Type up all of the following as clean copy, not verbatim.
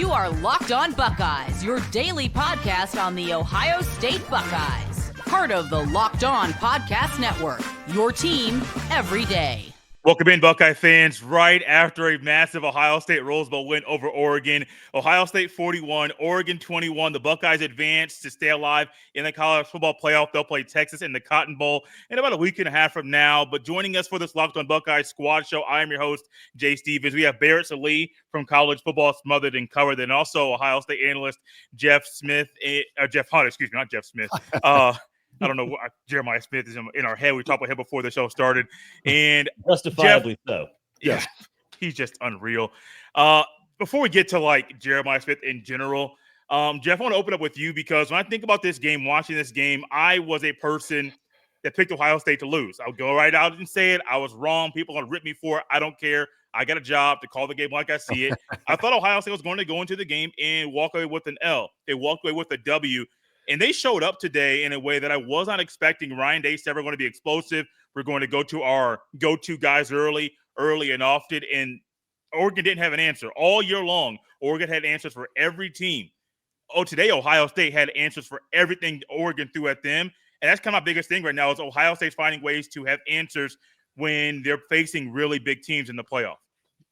You are Locked On Buckeyes, your daily podcast on the Ohio State Buckeyes. Part of the Locked On Podcast Network, your team every day. Welcome in, Buckeye fans. Right after a massive Ohio State Rose Bowl win over Oregon, Ohio State 41, Oregon 21. The Buckeyes advance to stay alive in the college football playoff. They'll play Texas in the Cotton Bowl in about a week and a half from now. But joining us for this Locked On Buckeyes squad show, I am your host, Jay Stevens. We have Barrett Sallee from College Football Smothered and Covered, and also Ohio State analyst Jeff Hunt. Not Jeff Smith. I don't know what Jeremiah Smith is in our head. We talked about him before the show started. And justifiably Jeff, so. Yeah, he's just unreal. Before we get to Jeremiah Smith in general, Jeff, I want to open up with you because when I think about this game, watching this game, I was a person that picked Ohio State to lose. I'll go right out and say it. I was wrong. People are going to rip me for it. I don't care. I got a job to call the game like I see it. I thought Ohio State was going to go into the game and walk away with an L. They walked away with a W. And they showed up today in a way that I was not expecting. Ryan Day's ever going to be explosive. We're going to go to our go-to guys early and often. And Oregon didn't have an answer. All year long, Oregon had answers for every team. Today, Ohio State had answers for everything Oregon threw at them. And that's kind of my biggest thing right now is Ohio State's finding ways to have answers when they're facing really big teams in the playoff.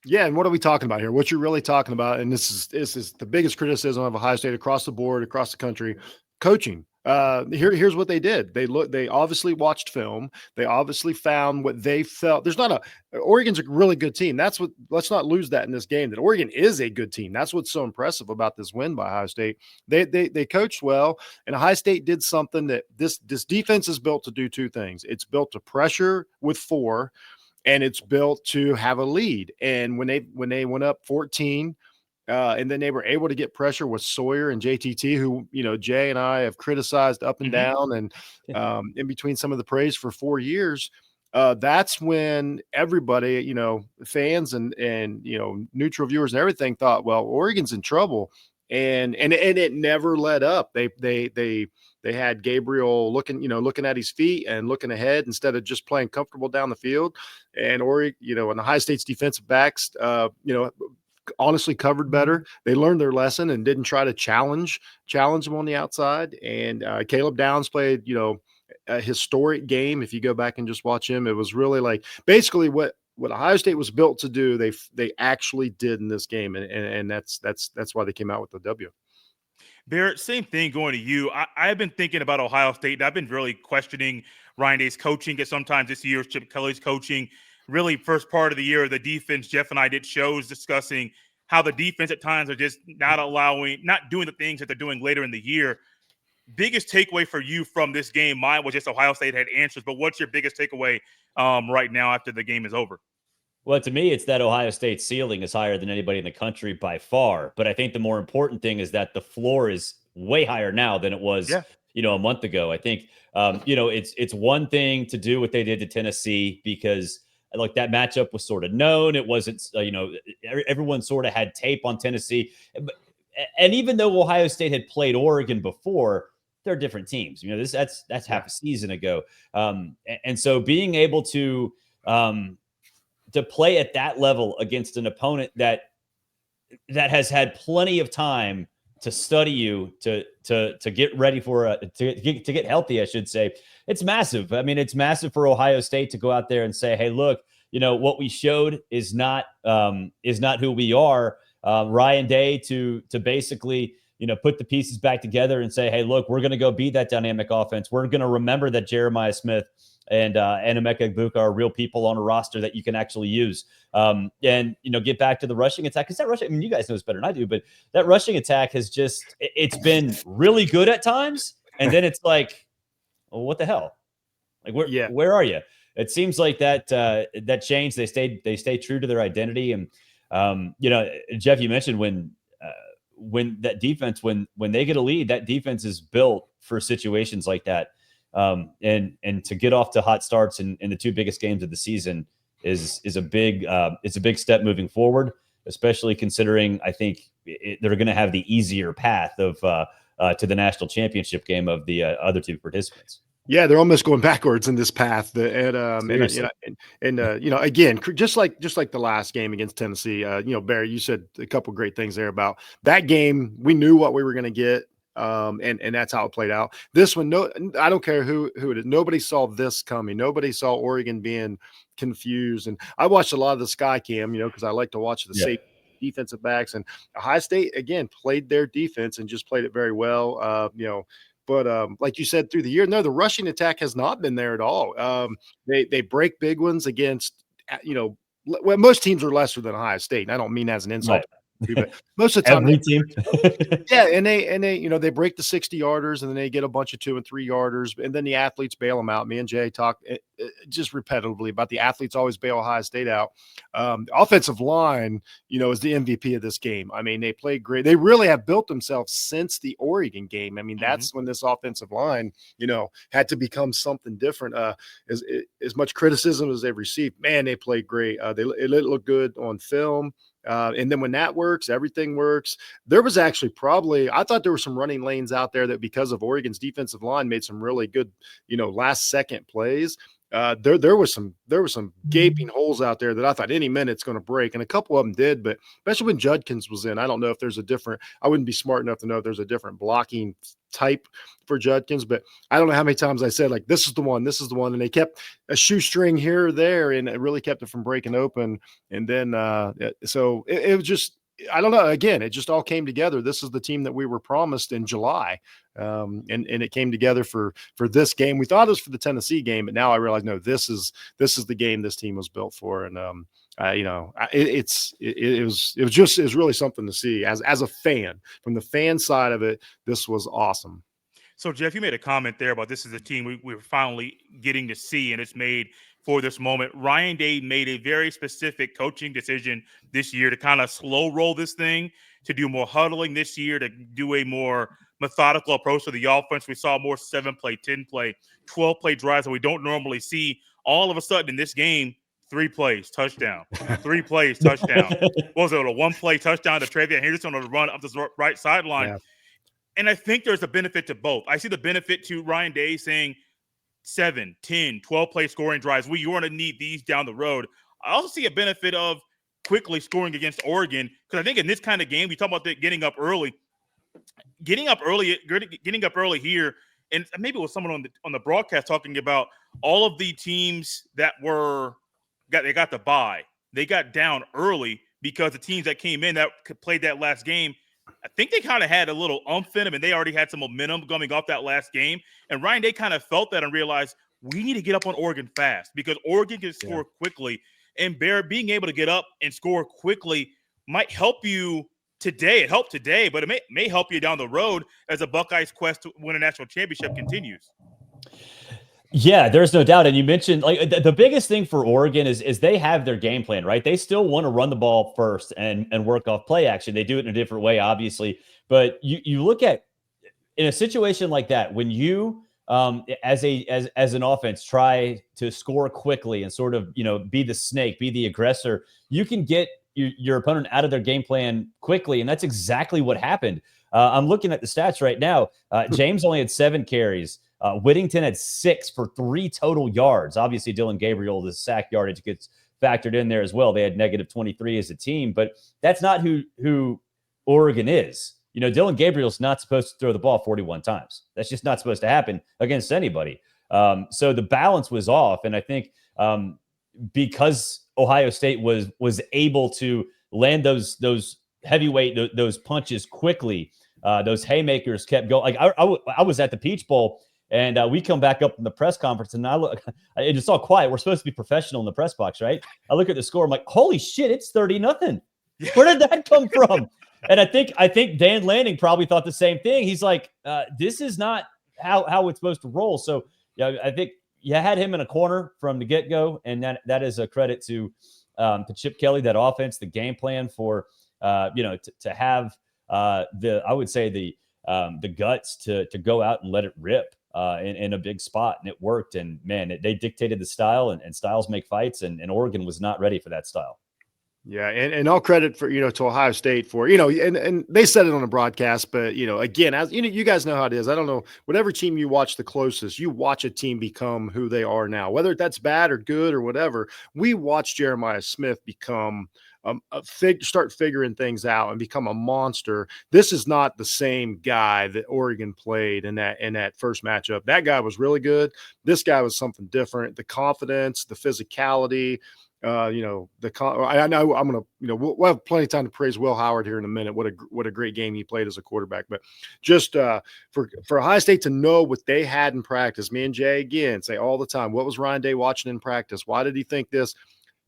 Yeah, and what are we talking about here? What you're really talking about, and this is the biggest criticism of Ohio State across the board, across the country, coaching. Here's what they did. They obviously watched film. They obviously found what they felt. Oregon's a really good team. Let's not lose that in this game, that Oregon is a good team. That's what's so impressive about this win by Ohio State. They coached well, and Ohio State did something that this defense is built to do two things. It's built to pressure with 4, and it's built to have a lead. And when they went up 14, and then they were able to get pressure with Sawyer and JTT, who, Jay and I have criticized up and down and in between some of the praise for 4 years. That's when everybody, fans and neutral viewers and everything thought, well, Oregon's in trouble. And it never let up. They had Gabriel looking at his feet and looking ahead instead of just playing comfortable down the field. And Oregon, and Ohio State's defensive backs, honestly covered better. They learned their lesson and didn't try to challenge them on the outside. And Caleb Downs played, a historic game. If you go back and just watch him, it was really basically what Ohio State was built to do. They actually did in this game, and that's why they came out with the W. Barrett, same thing going to you. I've been thinking about Ohio State, and I've been really questioning Ryan Day's coaching at sometimes this year, Chip Kelly's coaching. Really, first part of the year, the defense, Jeff and I did shows discussing how the defense at times are just not doing the things that they're doing later in the year. Biggest takeaway for you from this game, mine was just Ohio State had answers, but what's your biggest takeaway right now after the game is over? Well, to me, it's that Ohio State's ceiling is higher than anybody in the country by far. But I think the more important thing is that the floor is way higher now than it was, a month ago. I think, it's one thing to do what they did to Tennessee because that matchup was sort of known. It wasn't, everyone sort of had tape on Tennessee. And even though Ohio State had played Oregon before, they're different teams. That's half a season ago. And so being able to play at that level against an opponent that has had plenty of time to study you, to get ready for to get healthy, I should say. It's massive. I mean, it's massive for Ohio State to go out there and say, hey, look, what we showed is not who we are. Ryan Day to basically, put the pieces back together and say, hey, look, we're going to go be that dynamic offense. We're going to remember that Jeremiah Smith and Emeka Egbuka are real people on a roster that you can actually use. And, get back to the rushing attack. Because that rushing, you guys know this better than I do, but that rushing attack has it's been really good at times. And then it's like, well, what the hell? Where are you? It seems like that changed. They stayed true to their identity. And, Jeff, you mentioned when that defense, when they get a lead, that defense is built for situations like that. And to get off to hot starts in the two biggest games of the season is a big step moving forward, especially considering I think they're going to have the easier path of to the national championship game of the other two participants. Yeah, they're almost going backwards in this path. Again, just like the last game against Tennessee. Barry, you said a couple great things there about that game. We knew what we were going to get, and that's how it played out. This one, no, I don't care who it is. Nobody saw this coming. Nobody saw Oregon being confused. And I watched a lot of the Sky Cam, because I like to watch the safety defensive backs. And Ohio State again played their defense and just played it very well. But like you said, through the year, no, the rushing attack has not been there at all. They break big ones against, most teams are lesser than Ohio State. And I don't mean as an insult, but most of the time, every team. yeah, and they break the 60-yarders, and then they get a bunch of 2 and 3 yarders, and then the athletes bail them out. Me and Jay talk just repetitively about the athletes always bail Ohio State out. The offensive line, is the MVP of this game. I mean, they played great. They really have built themselves since the Oregon game. I mean, that's when this offensive line, had to become something different. As much criticism as they've received, man, they played great. It looked good on film. And then when that works, everything works. There was actually I thought there were some running lanes out there that because of Oregon's defensive line made some really good, last second plays. There was some gaping holes out there that I thought any minute it's going to break, and a couple of them did. But especially when Judkins was in, I don't know if there's I wouldn't be smart enough to know if there's a different blocking type for Judkins, but I don't know how many times I said like, this is the one, and they kept a shoestring here or there, and it really kept it from breaking open. And then so it was just, I don't know. Again, it just all came together. This is the team that we were promised in July. And it came together for this game. We thought it was for the Tennessee game, but now I realize, no, this is the game this team was built for. And, it was really something to see as a fan. From the fan side of it, this was awesome. So, Jeff, you made a comment there about this is a team we're finally getting to see, and it's made for this moment. Ryan Day made a very specific coaching decision this year to kind of slow roll this thing, to do more huddling this year, to do a more methodical approach to the offense. We saw more 7-play, 10-play, 12-play drives that we don't normally see. All of a sudden in this game, 3 plays, touchdown. 3 plays, touchdown. What was it, a 1-play touchdown to Travion Henderson on the run up the right sideline? Yeah. And I think there's a benefit to both. I see the benefit to Ryan Day saying 7, 10, 12-play scoring drives. You're going to need these down the road. I also see a benefit of quickly scoring against Oregon, because I think in this kind of game, we talk about getting up early here, and maybe it was someone on the broadcast talking about all of the teams that they got the bye. They got down early because the teams that came in that played that last game, I think they kind of had a little umph in them, and they already had some momentum coming off that last game. And Ryan Day kind of felt that and realized we need to get up on Oregon fast, because Oregon can score quickly. And being able to get up and score quickly might help you today. It helped today, but it may help you down the road as the Buckeyes' quest to win a national championship continues. Yeah, there's no doubt. And you mentioned like the biggest thing for Oregon is they have their game plan, right? They still want to run the ball first and work off play action. They do it in a different way, obviously. But you look at, in a situation like that, when you as an offense try to score quickly and sort of, be the snake, be the aggressor, you can get your opponent out of their game plan quickly. And that's exactly what happened. I'm looking at the stats right now. James only had 7 carries. Whittington had 6 for 3 total yards. Obviously, Dylan Gabriel, the sack yardage gets factored in there as well. They had negative 23 as a team, but that's not who Oregon is. Dylan Gabriel's not supposed to throw the ball 41 times. That's just not supposed to happen against anybody. So the balance was off. And I think because Ohio State was able to land those heavyweight, those punches quickly, those haymakers kept going. Like I was at the Peach Bowl, and we come back up in the press conference, and it's all quiet. We're supposed to be professional in the press box, right? I look at the score. I'm like, holy shit, it's 30-0. Where did that come from? And I think Dan Lanning probably thought the same thing. He's like, this is not how it's supposed to roll. So yeah, I think you had him in a corner from the get-go, and that is a credit to Chip Kelly, that offense, the game plan for to have I would say the guts to go out and let it rip in a big spot, and it worked. And man, they dictated the style, and styles make fights, and Oregon was not ready for that style. Yeah, and all credit for to Ohio State for and they said it on the broadcast, but again, as you guys know how it is. I don't know, whatever team you watch the closest, you watch a team become who they are now, whether that's bad or good or whatever. We watched Jeremiah Smith become start figuring things out and become a monster. This is not the same guy that Oregon played in that first matchup. That guy was really good. This guy was something different. The confidence, the physicality. I know I'm gonna, we'll have plenty of time to praise Will Howard here in a minute. What a great game he played as a quarterback. But just for Ohio State to know what they had in practice, me and Jay again say all the time, what was Ryan Day watching in practice? Why did he think this?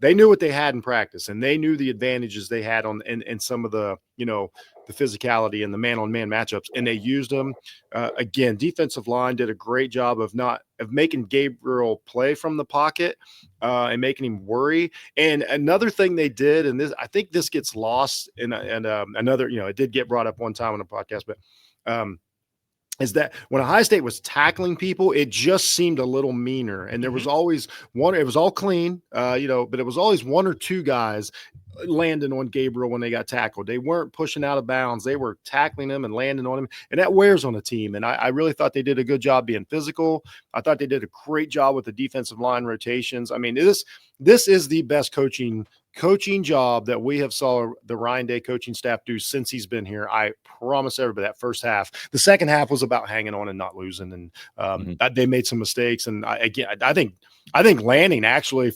They knew what they had in practice, and they knew the advantages they had in some of the the physicality and the man-on-man matchups, and they used them. Again, defensive line did a great job of making Gabriel play from the pocket and making him worry. And another thing they did, and I think this gets lost in another, it did get brought up one time on a podcast, but is that when Ohio State was tackling people, it just seemed a little meaner. And there was always one, it was all clean, but it was always one or two guys landing on Gabriel when they got tackled. They weren't pushing out of bounds. They were tackling him and landing on him. And that wears on a team. And I really thought they did a good job being physical. I thought they did a great job with the defensive line rotations. I mean, this is the best coaching job that we have saw the Ryan Day coaching staff do since he's been here. I promise everybody that first half. The second half was about hanging on and not losing. And they made some mistakes. And I think Lanning actually,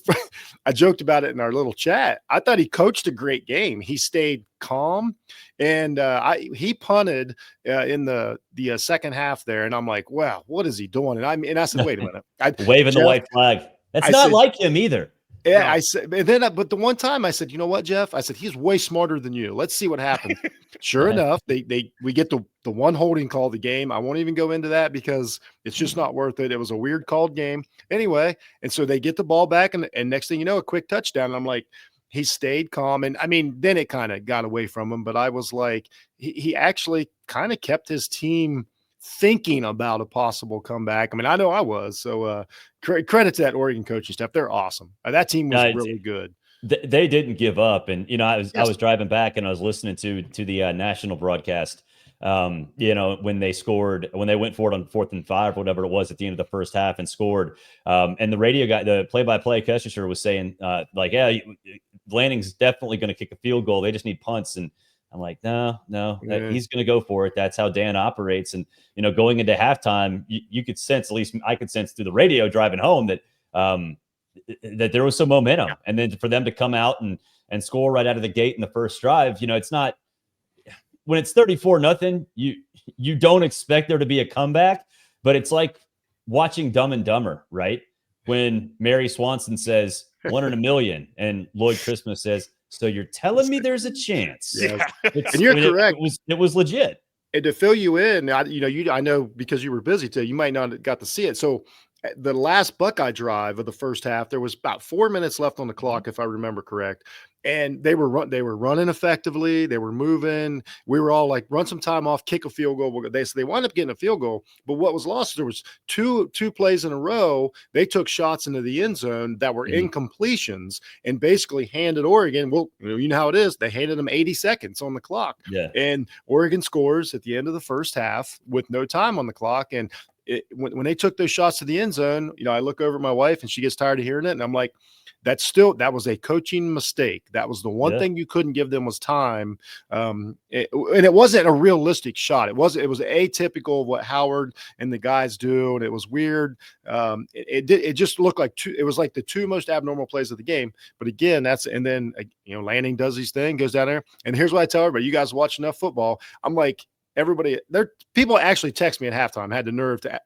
I joked about it in our little chat. I thought he coached a great game. He stayed calm, and he punted in the second half there. And I'm like, wow, what is he doing? And I said, wait a minute. Waving the white flag. That's not like him either. Yeah, no. I said, and then, but the one time I said, you know what, Jeff? I said, he's way smarter than you. Let's see what happens. Sure enough, we get the one holding call of the game. I won't even go into that because it's just not worth it. It was a weird called game anyway. And so they get the ball back, and next thing you know, a quick touchdown. And I'm like, he stayed calm. And I mean, then it kind of got away from him. But I was like, he actually kind of kept his team thinking about a possible comeback. I mean, I know I was. So credit to that Oregon coaching staff. They're awesome. That team was really good. They didn't give up. And, I was driving back and I was listening to the national broadcast, when they went for it on 4th and 5, whatever it was at the end of the first half and scored. And the radio guy, the play-by-play Kesher was saying Lanning's definitely going to kick a field goal. They just need punts. And I'm like, no, he's going to go for it. That's how Dan operates. And, going into halftime, you could sense, at least I could sense through the radio driving home that that there was some momentum. Yeah. And then for them to come out and score right out of the gate in the first drive, it's not – when it's 34-0, you don't expect there to be a comeback, but it's like watching Dumb and Dumber, right? When Mary Swanson says 1 in a million and Lloyd Christmas says, so you're telling me there's a chance? Yeah. And you're correct. It was legit. And to fill you in, I know because you were busy today, you might not have got to see it. So the last Buckeye drive of the first half, there was about 4 minutes left on the clock, if I remember correct. And they were running effectively. They were moving. We were all like, run some time off, kick a field goal. So they wound up getting a field goal. But what was lost, there was two plays in a row. They took shots into the end zone that were incompletions and basically handed Oregon. Well, you know how it is. They handed them 80 seconds on the clock. Yeah. And Oregon scores at the end of the first half with no time on the clock. And when they took those shots to the end zone, I look over at my wife and she gets tired of hearing it. And I'm like, that was a coaching mistake. That was the one thing you couldn't give them was time. And it wasn't a realistic shot. It was atypical of what Howard and the guys do. And it was weird. It just looked like it was like the two most abnormal plays of the game. But again, and then Lanning does his thing, goes down there. And here's what I tell everybody: you guys watch enough football. I'm like, people actually text me at halftime. I had the nerve to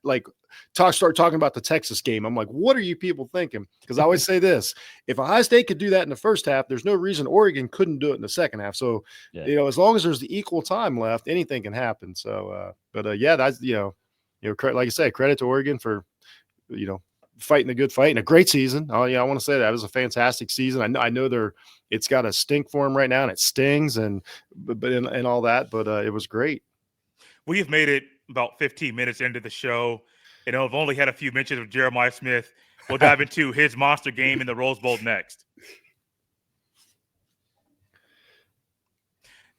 start talking about the Texas game. I'm like, what are you people thinking? Because I always say this: if Ohio State could do that in the first half, there's no reason Oregon couldn't do it in the second half. So, as long as there's the equal time left, anything can happen. So, that's like I say, credit to Oregon for fighting a good fight and a great season. Oh yeah, I want to say that it was a fantastic season. I know it's got a stink for them right now, and it stings and all that, but it was great. We have made it about 15 minutes into the show. I've only had a few mentions of Jeremiah Smith. We'll dive into his monster game in the Rose Bowl next.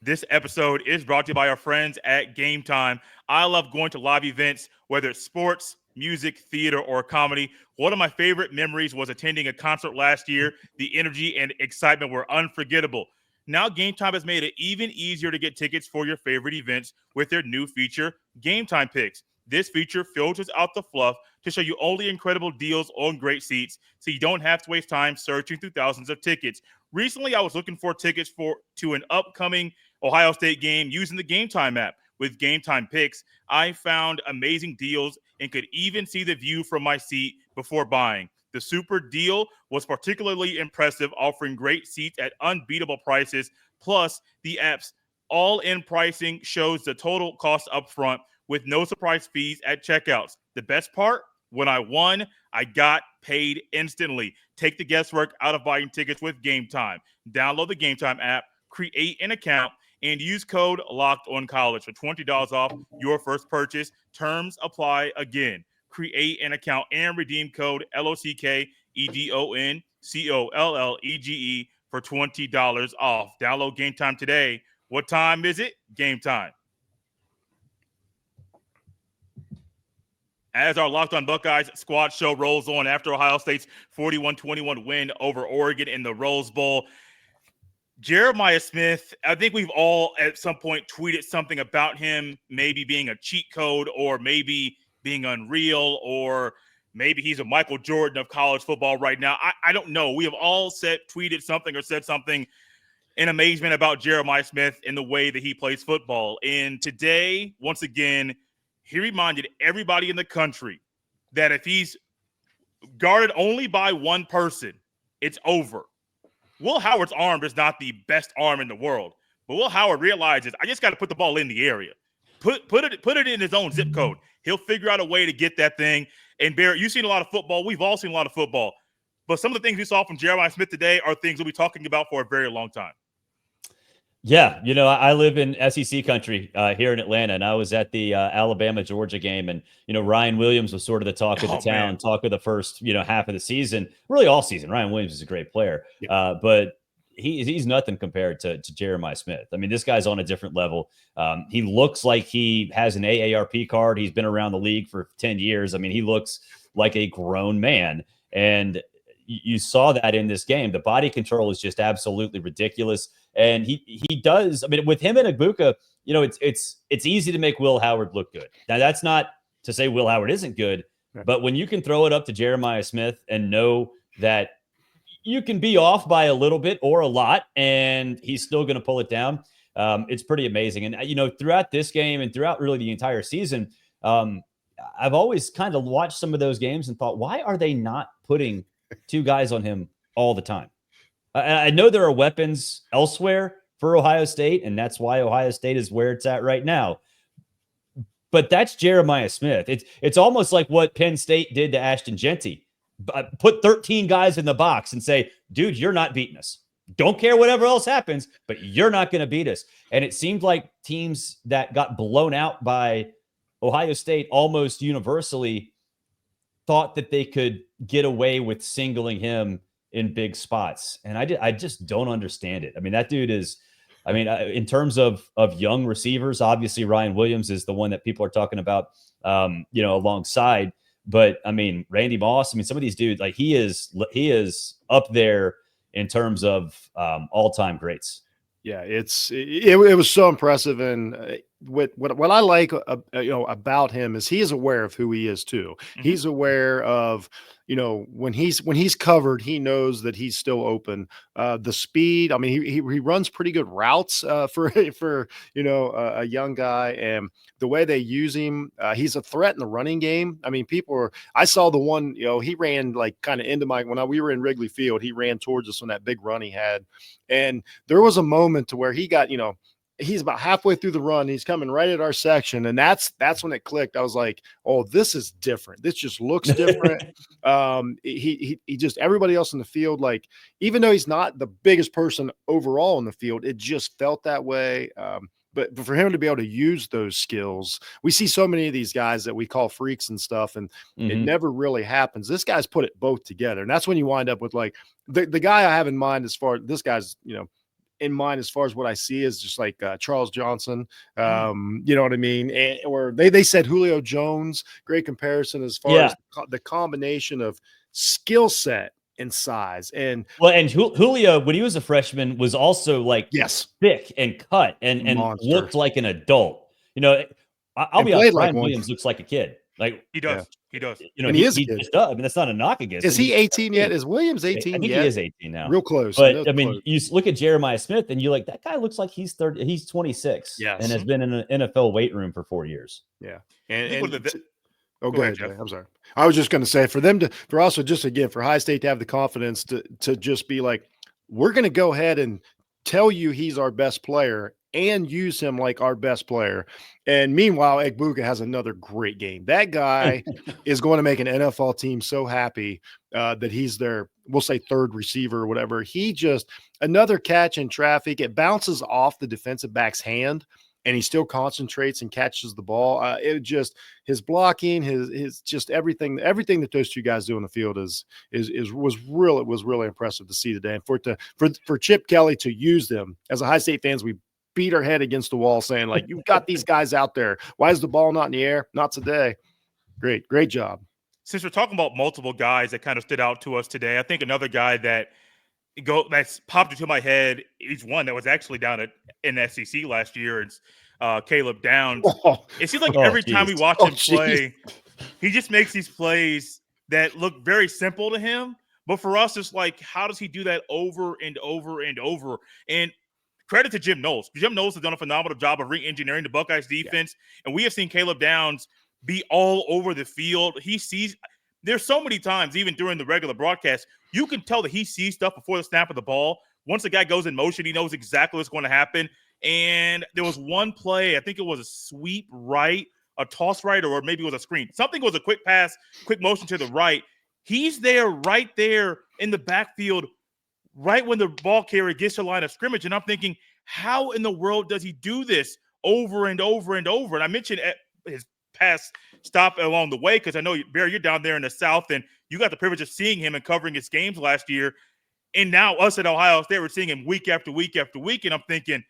This episode is brought to you by our friends at Game Time. I love going to live events, whether it's sports, music, theater, or comedy. One of my favorite memories was attending a concert last year. The energy and excitement were unforgettable. Now Game Time has made it even easier to get tickets for your favorite events with their new feature, Game Time Picks. This feature filters out the fluff to show you only incredible deals on great seats, so you don't have to waste time searching through thousands of tickets. Recently, I was looking for tickets to an upcoming Ohio State game using the Game Time app. With Game Time Picks, I found amazing deals and could even see the view from my seat before buying. The super deal was particularly impressive, offering great seats at unbeatable prices. Plus, the app's all-in pricing shows the total cost up front with no surprise fees at checkouts. The best part? When I won, I got paid instantly. Take the guesswork out of buying tickets with Game Time. Download the Game Time app, create an account, and use code LOCKEDONCollege for $20 off your first purchase. Terms apply again. Create an account and redeem code LOCKEDONCOLLEGE for $20 off. Download Game Time today. What time is it? Game time. As our Locked On Buckeyes squad show rolls on after Ohio State's 41-21 win over Oregon in the Rose Bowl, Jeremiah Smith, I think we've all at some point tweeted something about him maybe being a cheat code or maybe being unreal or maybe he's a Michael Jordan of college football right now. I don't know. We have all tweeted something or said something in amazement about Jeremiah Smith and the way that he plays football. And today, once again, he reminded everybody in the country that if he's guarded only by one person, it's over. Will Howard's arm is not the best arm in the world, but Will Howard realizes I just got to put the ball in the area. Put it in his own zip code. He'll figure out a way to get that thing. And Barrett, you've seen a lot of football. We've all seen a lot of football. But some of the things we saw from Jeremiah Smith today are things we'll be talking about for a very long time. Yeah, I live in SEC country here in Atlanta, and I was at the Alabama-Georgia game, and, Ryan Williams was sort of the talk of the town, man. Talk of the first, half of the season, really all season. Ryan Williams is a great player, but he's nothing compared to Jeremiah Smith. I mean, this guy's on a different level. He looks like he has an AARP card. He's been around the league for 10 years. I mean, he looks like a grown man, and you saw that in this game. The body control is just absolutely ridiculous. And he does. I mean, with him and Abuka, it's easy to make Will Howard look good. Now, that's not to say Will Howard isn't good, but when you can throw it up to Jeremiah Smith and know that you can be off by a little bit or a lot, and he's still going to pull it down, it's pretty amazing. And, throughout this game and throughout really the entire season, I've always kind of watched some of those games and thought, why are they not putting two guys on him all the time? I know there are weapons elsewhere for Ohio State, and that's why Ohio State is where it's at right now. But that's Jeremiah Smith. It's almost like what Penn State did to Ashton Genty. Put 13 guys in the box and say, dude, you're not beating us. Don't care whatever else happens, but you're not going to beat us. And it seemed like teams that got blown out by Ohio State almost universally thought that they could get away with singling him in big spots. And I just don't understand it. I mean, that dude is, in terms of young receivers, obviously Ryan Williams is the one that people are talking about, alongside. But Randy Moss, some of these dudes, like he is up there in terms of all-time greats. Yeah, it was so impressive. And what I like, about him is he is aware of who he is too. Mm-hmm. He's aware of, when he's covered, he knows that he's still open. The speed, he runs pretty good routes for a young guy, and the way they use him, he's a threat in the running game. I saw the one, he ran like kind of into we were in Wrigley Field, he ran towards us on that big run he had. And there was a moment to where he got, he's about halfway through the run. He's coming right at our section. And that's when it clicked. I was like, oh, this is different. This just looks different. He just, everybody else in the field, like, even though he's not the biggest person overall in the field, it just felt that way. But for him to be able to use those skills, we see so many of these guys that we call freaks and stuff, and it never really happens. This guy's put it both together. And that's when you wind up with like the guy I have in mind as far as this guy's, in mind as far as what I see is just like Charles Johnson. You know what I mean? Or they said Julio Jones. Great comparison as far as the combination of skill set and size. And Julio, when he was a freshman, was also like thick and cut and looked like an adult. You know, I'll be honest, Brian Williams looks like a kid. Like he does. He does. You know, he is a kid. I mean, that's not a knock against him. Is he 18 yet? Is Williams 18 I think yet? he is 18 now. Real close. But I mean, you look at Jeremiah Smith and you're like, that guy looks like he's 30. He's 26 and has been in an NFL weight room for 4 years. Yeah. Go ahead, Jeff. I'm sorry. I was just going to say for Ohio State to have the confidence to just be like, we're going to go ahead and tell you he's our best player and use him like our best player. And meanwhile, Egbuka has another great game. That guy is going to make an NFL team so happy that he's their, we'll say, third receiver or whatever. He just another catch in traffic. It bounces off the defensive back's hand, and he still concentrates and catches the ball. It just his blocking, his just everything that those two guys do in the field was really impressive to see today. And for Chip Kelly to use them as Ohio State fans, we beat our head against the wall saying, like, you've got these guys out there. Why is the ball not in the air? Not today. Great job. Since we're talking about multiple guys that kind of stood out to us today, I think another guy that's popped into my head, he's one that was actually down in SEC last year. It's Caleb Downs. It seems like every time we watch him play, he just makes these plays that look very simple to him. But for us, it's like, how does he do that over and over and over? And credit to Jim Knowles. Jim Knowles has done a phenomenal job of re-engineering the Buckeyes defense, and we have seen Caleb Downs be all over the field. There's so many times, even during the regular broadcast, you can tell that he sees stuff before the snap of the ball. Once the guy goes in motion, he knows exactly what's going to happen. And there was one play, I think it was a sweep right, a toss right, or maybe it was a screen. Something was a quick pass, quick motion to the right. He's right there in the backfield right when the ball carrier gets to the line of scrimmage. And I'm thinking, how in the world does he do this over and over and over? And I mentioned his past stop along the way because I know, Barry, you're down there in the South, and you got the privilege of seeing him and covering his games last year. And now us at Ohio State, we're seeing him week after week after week. And I'm thinking,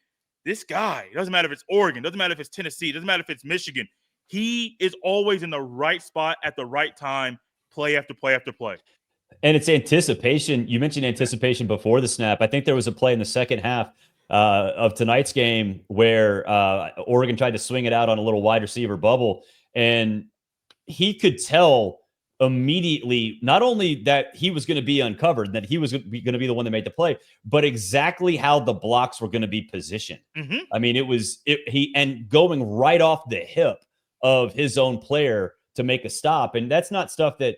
this guy, it doesn't matter if it's Oregon, doesn't matter if it's Tennessee, doesn't matter if it's Michigan. He is always in the right spot at the right time, play after play after play. And it's anticipation. You mentioned anticipation before the snap. I think there was a play in the second half of tonight's game where Oregon tried to swing it out on a little wide receiver bubble, and he could tell immediately not only that he was going to be uncovered, that he was going to be the one that made the play, but exactly how the blocks were going to be positioned. I mean, and going right off the hip of his own player to make a stop. And that's not stuff that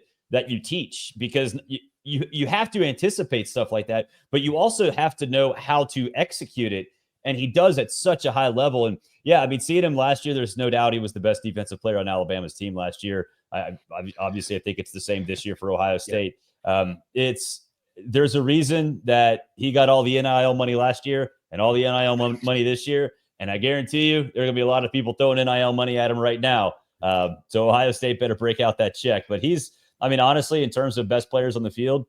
you teach, because you have to anticipate stuff like that, but you also have to know how to execute it. And he does at such a high level. And yeah, I mean, seeing him last year, there's no doubt he was the best defensive player on Alabama's team last year. Obviously, I think it's the same this year for Ohio State. There's a reason that he got all the NIL money last year and all the NIL money this year. And I guarantee you, there are going to be a lot of people throwing NIL money at him right now. So Ohio State better break out that check. But honestly, in terms of best players on the field,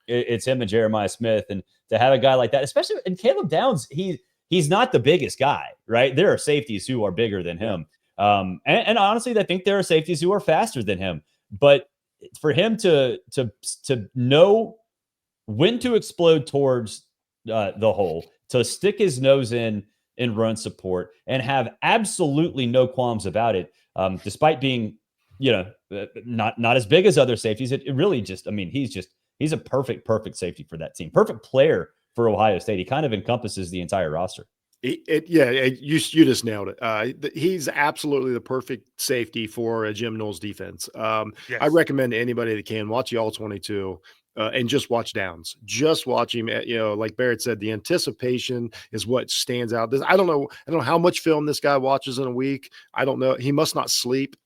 it's him and Jeremiah Smith. And to have a guy like that, especially in Caleb Downs, he's not the biggest guy, right? There are safeties who are bigger than him. And honestly, I think there are safeties who are faster than him. But for him to know when to explode towards the hole, to stick his nose in run support, and have absolutely no qualms about it, despite being, not as big as other safeties. It really just, he's a perfect safety for that team. Perfect player for Ohio State. He kind of encompasses the entire roster. You just nailed it. He's absolutely the perfect safety for a Jim Knowles defense. Yes. I recommend to anybody that can watch the All-22 and just watch Downs. Just watch him. Like Barrett said, the anticipation is what stands out. I don't know how much film this guy watches in a week. I don't know. He must not sleep.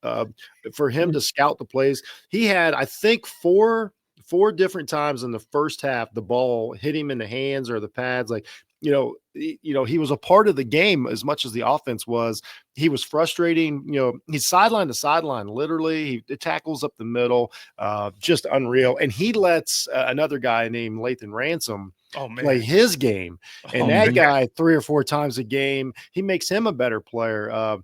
For him to scout the plays, he had, I think, four 4 different times in the first half, the ball hit him in the hands or the pads. Like, he was a part of the game as much as the offense was. He was frustrating. He's sideline to sideline, literally. He tackles up the middle, just unreal. And he lets another guy named Lathan Ransom play his game. And that guy 3 or 4 times a game, he makes him a better player.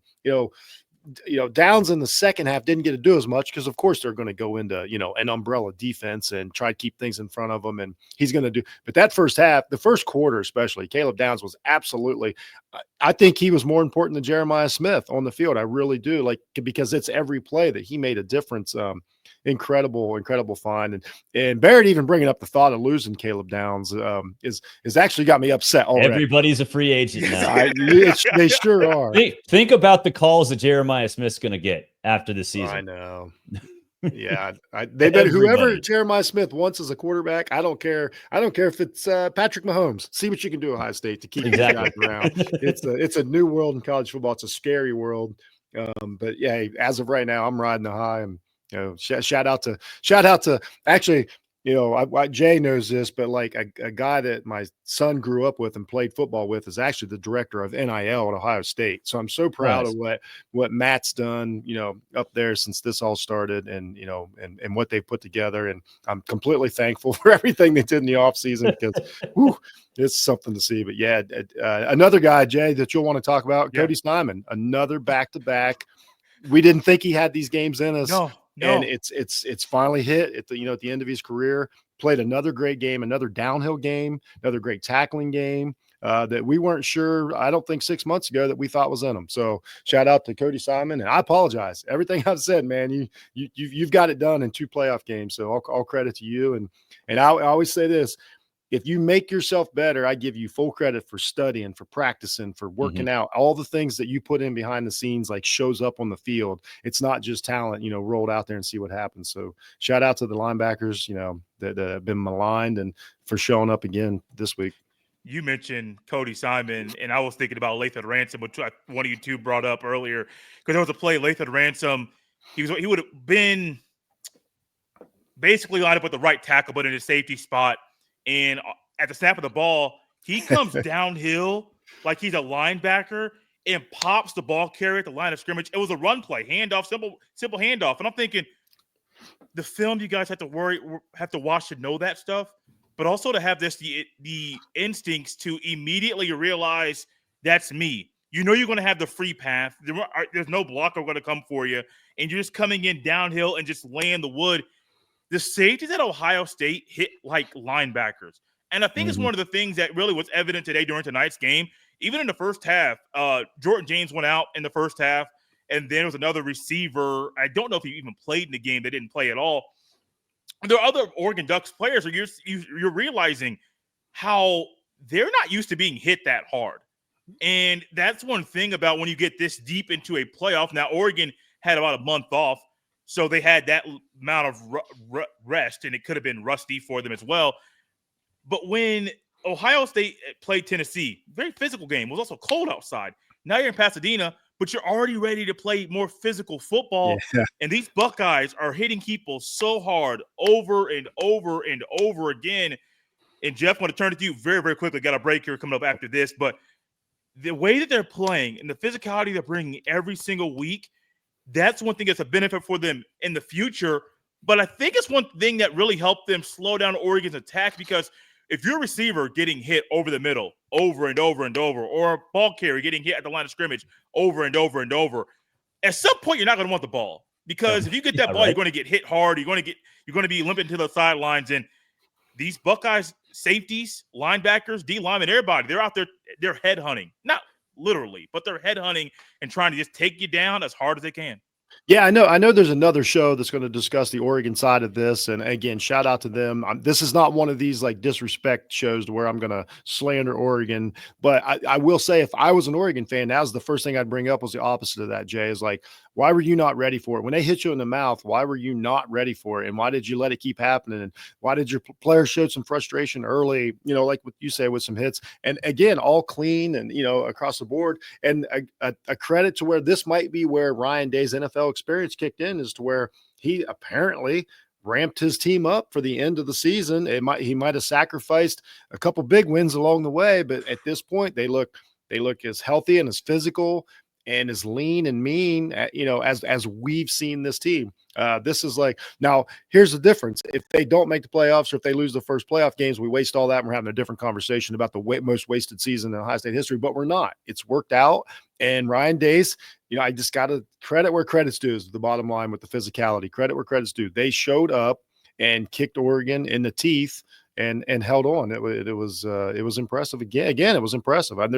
Downs in the second half didn't get to do as much because, of course, they're going to go into, an umbrella defense and try to keep things in front of them. And he's going to do. But that first half, the first quarter especially, Caleb Downs was absolutely – I think he was more important than Jeremiah Smith on the field. I really do, because it's every play that he made a difference. Incredible find. And Barrett even bringing up the thought of losing Caleb Downs is actually got me upset already. Everybody's a free agent now. They sure are. Think about the calls that Jeremiah Smith's going to get after the season. I know. Yeah, they bet whoever Jeremiah Smith wants as a quarterback. I don't care. I don't care if it's Patrick Mahomes. See what you can do, Ohio State, to keep these guys around. It's a new world in college football. It's a scary world. But yeah, as of right now, I'm riding the high. And shout out to actually. Jay knows this, but a guy that my son grew up with and played football with is actually the director of NIL at Ohio State. So I'm so proud of what Matt's done, up there since this all started and what they've put together. And I'm completely thankful for everything they did in the offseason because it's something to see. But yeah, another guy, Jay, that you'll want to talk about, Cody Simon, another back-to-back. We didn't think he had these games in us. No. And it's finally hit at the end of his career. Played another great game, another downhill game, another great tackling game that we weren't sure. I don't think 6 months ago that we thought was in him. So shout out to Cody Simon, and I apologize. Everything I've said, man, you've got it done in 2 playoff games. So all credit to you. And I always say this. If you make yourself better, I give you full credit for studying, for practicing, for working out. All the things that you put in behind the scenes shows up on the field. It's not just talent, rolled out there and see what happens. So shout out to the linebackers, that have been maligned and for showing up again this week. You mentioned Cody Simon, and I was thinking about Lathan Ransom, which one of you two brought up earlier, because there was a play, Lathan Ransom, he would have been basically lined up with the right tackle, but in his safety spot. And at the snap of the ball, he comes downhill like he's a linebacker and pops the ball carrier at the line of scrimmage. It was a run play, handoff, simple handoff. And I'm thinking, the film you guys have to watch to know that stuff, but also to have the instincts to immediately realize that's me. You're going to have the free path. There's no blocker going to come for you, and you're just coming in downhill and just laying the wood. The safeties at Ohio State hit like linebackers. And I think it's one of the things that really was evident today during tonight's game. Even in the first half, Jordan James went out in the first half, and then there was another receiver. I don't know if he even played in the game. They didn't play at all. There are other Oregon Ducks players where you're realizing how they're not used to being hit that hard. And that's one thing about when you get this deep into a playoff. Now, Oregon had about a month off, so they had that amount of rest, and it could have been rusty for them as well. But when Ohio State played Tennessee, very physical game. It was also cold outside. Now you're in Pasadena, but you're already ready to play more physical football. Yeah. And these Buckeyes are hitting people so hard over and over and over again. And Jeff, I want to turn it to you very, very quickly. Got a break here coming up after this. But the way that they're playing and the physicality they're bringing every single week, that's one thing that's a benefit for them in the future. But I think it's one thing that really helped them slow down Oregon's attack, because if your receiver getting hit over the middle over and over and over, or a ball carrier getting hit at the line of scrimmage over and over and over, at some point you're not going to want the ball, because if you get that ball, you're going to get hit hard. You're going to be limping to the sidelines. And these Buckeyes safeties, linebackers, D linemen, everybody, they're out there, they're head hunting, not literally, but they're head hunting and trying to just take you down as hard as they can. Yeah, I know there's another show that's going to discuss the Oregon side of this. And again, shout out to them. This is not one of these disrespect shows to where I'm going to slander Oregon. But I will say, if I was an Oregon fan, that was the first thing I'd bring up, was the opposite of that, Jay, is why were you not ready for it? When they hit you in the mouth, why were you not ready for it? And why did you let it keep happening? And why did your players show some frustration early, like what you say, with some hits? And again, all clean and, across the board. And a credit to where this might be where Ryan Day's NFL experience kicked in, is to where he apparently ramped his team up for the end of the season. He might have sacrificed a couple big wins along the way, but at this point they look as healthy and as physical and as lean and mean, as we've seen this team. This is like, now here's the difference. If they don't make the playoffs or if they lose the first playoff games, we waste all that and we're having a different conversation about the most wasted season in Ohio State history, but we're not. It's worked out. And Ryan Day's, I just got to credit where credit's due is the bottom line with the physicality. Credit where credit's due. They showed up and kicked Oregon in the teeth and held on. It was impressive. Again, it was impressive. And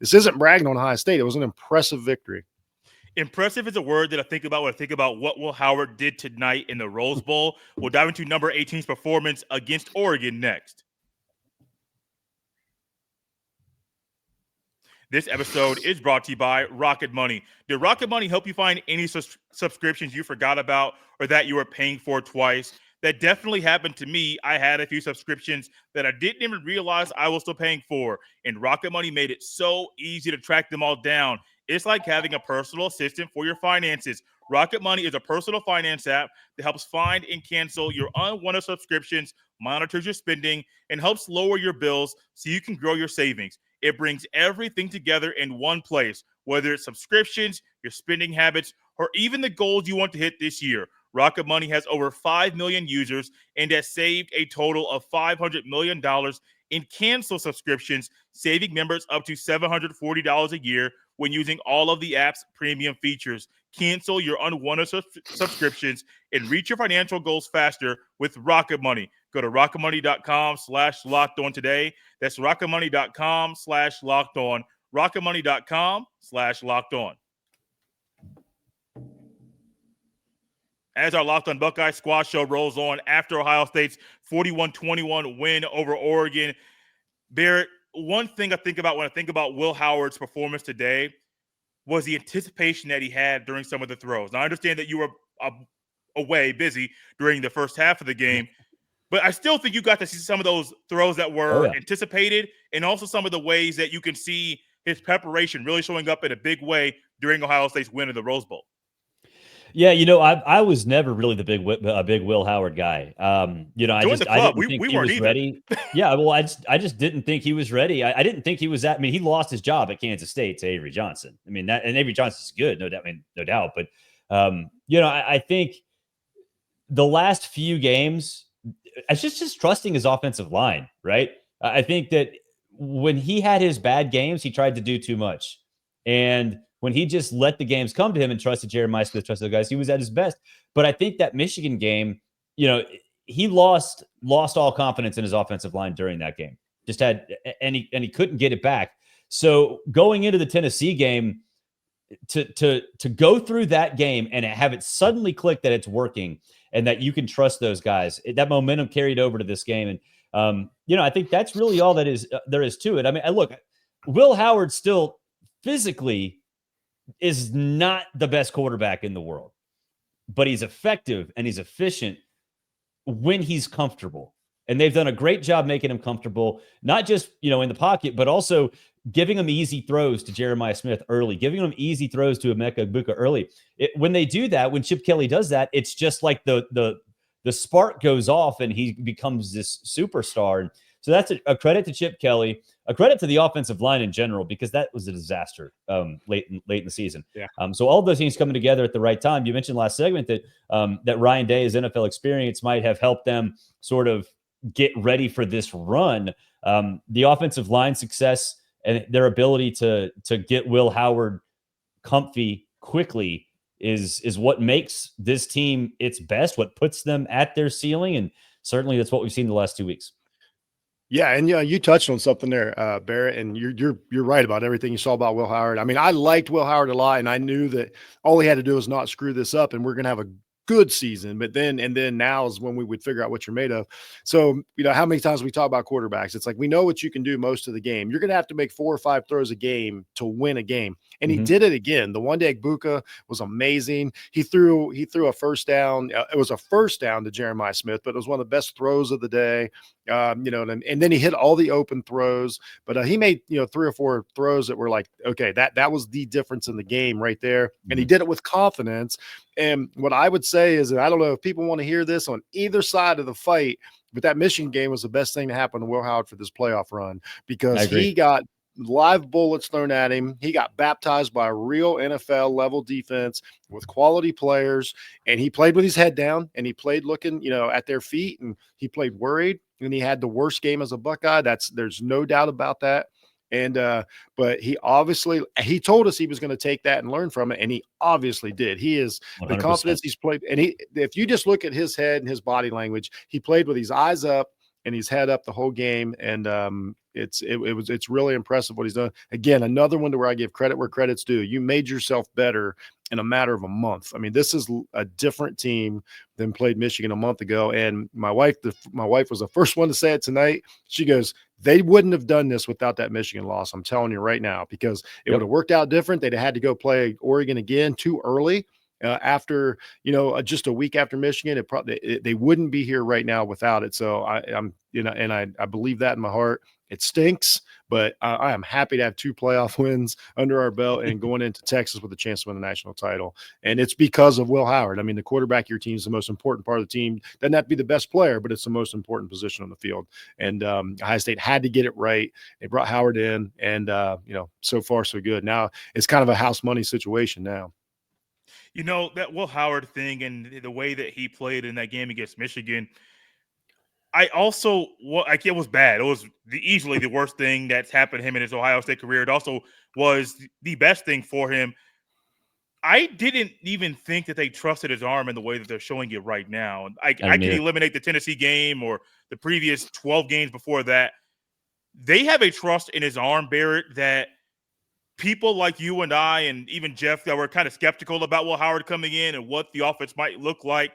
this isn't bragging on Ohio State. It was an impressive victory. Impressive is a word that I think about when I think about what Will Howard did tonight in the Rose Bowl. We'll dive into number 18's performance against Oregon next. This episode is brought to you by Rocket Money. Did Rocket Money help you find any subscriptions you forgot about or that you were paying for twice? That definitely happened to me. I had a few subscriptions that I didn't even realize I was still paying for, and Rocket Money made it so easy to track them all down. It's like having a personal assistant for your finances. Rocket Money is a personal finance app that helps find and cancel your unwanted subscriptions, monitors your spending, and helps lower your bills so you can grow your savings. It brings everything together in one place, whether it's subscriptions, your spending habits, or even the goals you want to hit this year. Rocket Money has over 5 million users and has saved a total of $500 million in cancel subscriptions, saving members up to $740 a year when using all of the app's premium features. Cancel your unwanted subscriptions and reach your financial goals faster with Rocket Money. Go to rocketmoney.com/lockedon today. That's rocketmoney.com/lockedon. rocketmoney.com/lockedon. As our Locked On Buckeyes squad show rolls on after Ohio State's 41-21 win over Oregon, Barrett, one thing I think about when I think about Will Howard's performance today was the anticipation that he had during some of the throws. Now, I understand that you were away, busy during the first half of the game, but I still think you got to see some of those throws that were anticipated and also some of the ways that you can see his preparation really showing up in a big way during Ohio State's win in the Rose Bowl. Yeah, I was never really the big Will Howard guy. I didn't think he was ready. Yeah, well, I just didn't think he was ready. I didn't think he was that. I mean, he lost his job at Kansas State to Avery Johnson. I mean, and Avery Johnson's good, no doubt. But I think the last few games, it's just trusting his offensive line, right? I think that when he had his bad games, he tried to do too much, and when he just let the games come to him and trusted Jeremiah Smith, trusted the guys, he was at his best. But I think that Michigan game, he lost all confidence in his offensive line during that game. Just had, and he couldn't get it back. So going into the Tennessee game, to go through that game and have it suddenly click that it's working and that you can trust those guys, that momentum carried over to this game. And I think that's really all that there is to it. I mean, look, Will Howard still physically is not the best quarterback in the world, but he's effective and he's efficient when he's comfortable. And they've done a great job making him comfortable, not just, in the pocket, but also giving him easy throws to Jeremiah Smith early, giving him easy throws to Emeka Egbuka early. When they do that, when Chip Kelly does that, it's just like the spark goes off and he becomes this superstar. And so that's a credit to Chip Kelly, a credit to the offensive line in general, because that was a disaster late in the season. Yeah. So all of those things coming together at the right time. You mentioned last segment that that Ryan Day's NFL experience might have helped them sort of get ready for this run. The offensive line success and their ability to get Will Howard comfy quickly is what makes this team its best, what puts them at their ceiling. And certainly that's what we've seen the last 2 weeks. Yeah, and you touched on something there, Barrett, and you're right about everything you saw about Will Howard. I mean, I liked Will Howard a lot, and I knew that all he had to do was not screw this up, and we're going to have a good season. But then now is when we would figure out what you're made of. So, how many times we talk about quarterbacks? It's like, we know what you can do most of the game. You're going to have to make 4 or 5 throws a game to win a game. And he did it again. The one day Egbuka was amazing. He threw a first down. It was a first down to Jeremiah Smith, but it was one of the best throws of the day. And then he hit all the open throws, but he made 3 or 4 throws that were like, okay, that was the difference in the game right there, and he did it with confidence. And what I would say is that I don't know if people want to hear this on either side of the fight, but that Michigan game was the best thing to happen to Will Howard for this playoff run, because he got live bullets thrown at him. He got baptized by a real NFL level defense with quality players, and he played with his head down, and he played looking, at their feet, and he played worried, and he had the worst game as a Buckeye. There's no doubt about that. And but he told us he was going to take that and learn from it, and he obviously did. He is 100%. The confidence he's played, and if you just look at his head and his body language, he played with his eyes up and his head up the whole game, and it's really impressive what he's done. Again, another one to where I give credit where credit's due. You made yourself better in a matter of a month. I mean, this is a different team than played Michigan a month ago. And my wife was the first one to say it tonight. She goes, they wouldn't have done this without that Michigan loss. I'm telling you right now, because it would have worked out different. They'd have had to go play Oregon again too early. After just a week after Michigan, they wouldn't be here right now without it. So I believe that in my heart. It stinks, but I am happy to have 2 playoff wins under our belt and going into Texas with a chance to win the national title. And it's because of Will Howard. I mean, the quarterback of your team is the most important part of the team. Doesn't have to be the best player, but it's the most important position on the field. And Ohio State had to get it right. They brought Howard in, and so far so good. Now it's kind of a house money situation now. That Will Howard thing and the way that he played in that game against Michigan, it was bad. It was easily the worst thing that's happened to him in his Ohio State career. It also was the best thing for him. I didn't even think that they trusted his arm in the way that they're showing it right now. I can eliminate the Tennessee game or the previous 12 games before that. They have a trust in his arm, Barrett, that people like you and I and even Jeff that were kind of skeptical about Will Howard coming in and what the offense might look like.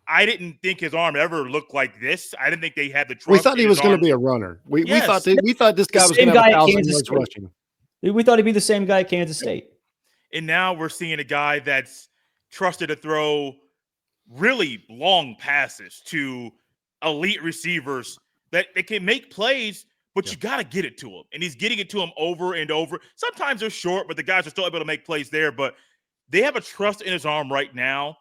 I didn't think his arm ever looked like this. I didn't think they had the trust. We thought he was going to be a runner. We thought this guy was going to have 1,000 yards rushing. We thought he'd be the same guy at Kansas State. And now we're seeing a guy that's trusted to throw really long passes to elite receivers that they can make plays, but you got to get it to him. And he's getting it to him over and over. Sometimes they're short, but the guys are still able to make plays there. But they have a trust in his arm right now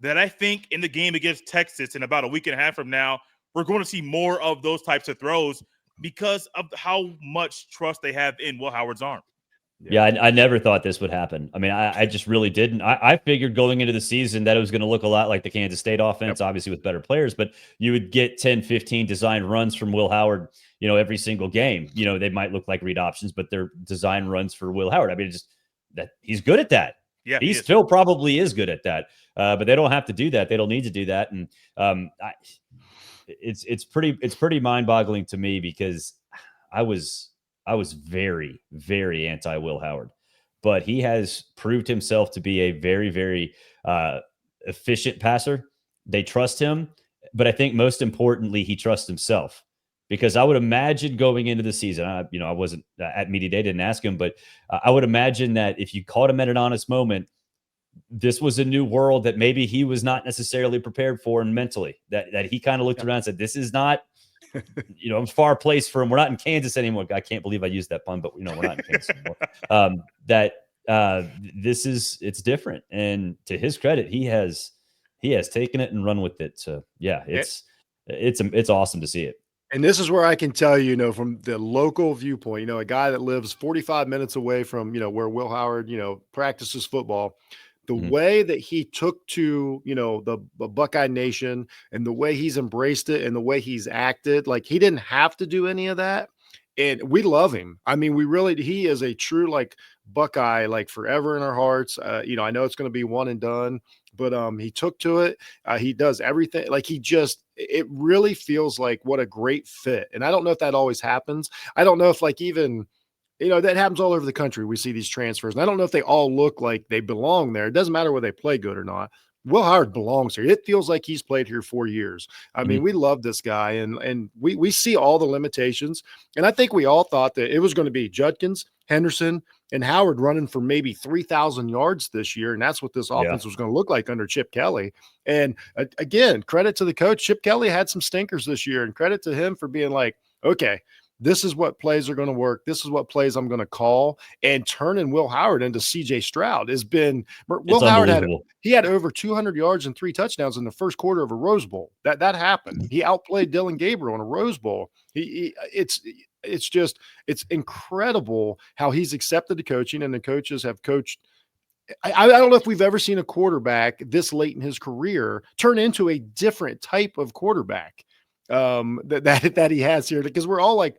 that I think in the game against Texas in about a week and a half from now, we're going to see more of those types of throws because of how much trust they have in Will Howard's arm. Yeah, I never thought this would happen. I mean, I just really didn't. I figured going into the season that it was going to look a lot like the Kansas State offense, obviously with better players, but you would get 10, 15 designed runs from Will Howard, every single game. They might look like read options, but they're design runs for Will Howard. I mean, he's good at that. Yeah, he still probably is good at that. But they don't have to do that. They don't need to do that. And it's pretty mind-boggling to me because I was very, very anti Will Howard, but he has proved himself to be a very, very efficient passer. They trust him, but I think most importantly, he trusts himself. Because I would imagine going into the season, I wasn't at media day, didn't ask him, but I would imagine that if you caught him at an honest moment, this was a new world that maybe he was not necessarily prepared for, and mentally that he kind of looked around and said, this is not, I'm far placed for him. We're not in Kansas anymore. I can't believe I used that pun, but we're not in Kansas anymore. It's different. And to his credit, he has taken it and run with it. So yeah, it's awesome to see it. And this is where I can tell you, from the local viewpoint, a guy that lives 45 minutes away from, where Will Howard, practices football, the way that he took to, the Buckeye Nation and the way he's embraced it and the way he's acted, like he didn't have to do any of that. And we love him. I mean, he is a true Buckeye, forever in our hearts. I know it's going to be one and done, but he took to it. He does everything. It really feels like what a great fit. And I don't know if that always happens. I don't know if even, that happens all over the country. We see these transfers, and I don't know if they all look like they belong there. It doesn't matter whether they play good or not. Will Howard belongs here. It feels like he's played here 4 years. I mean, we love this guy, and we see all the limitations. And I think we all thought that it was going to be Judkins, Henderson and Howard running for maybe 3,000 yards this year. And that's what this offense was going to look like under Chip Kelly. And again, credit to the coach. Chip Kelly had some stinkers this year, and credit to him for being like, okay, this is what plays are going to work. This is what plays I'm going to call. And turning Will Howard into CJ Stroud has been – Will Howard had over 200 yards and 3 touchdowns in the first quarter of a Rose Bowl. That happened. He outplayed Dylan Gabriel in a Rose Bowl. It's incredible how he's accepted the coaching, and the coaches have coached. I don't know if we've ever seen a quarterback this late in his career turn into a different type of quarterback that he has here, because we're all like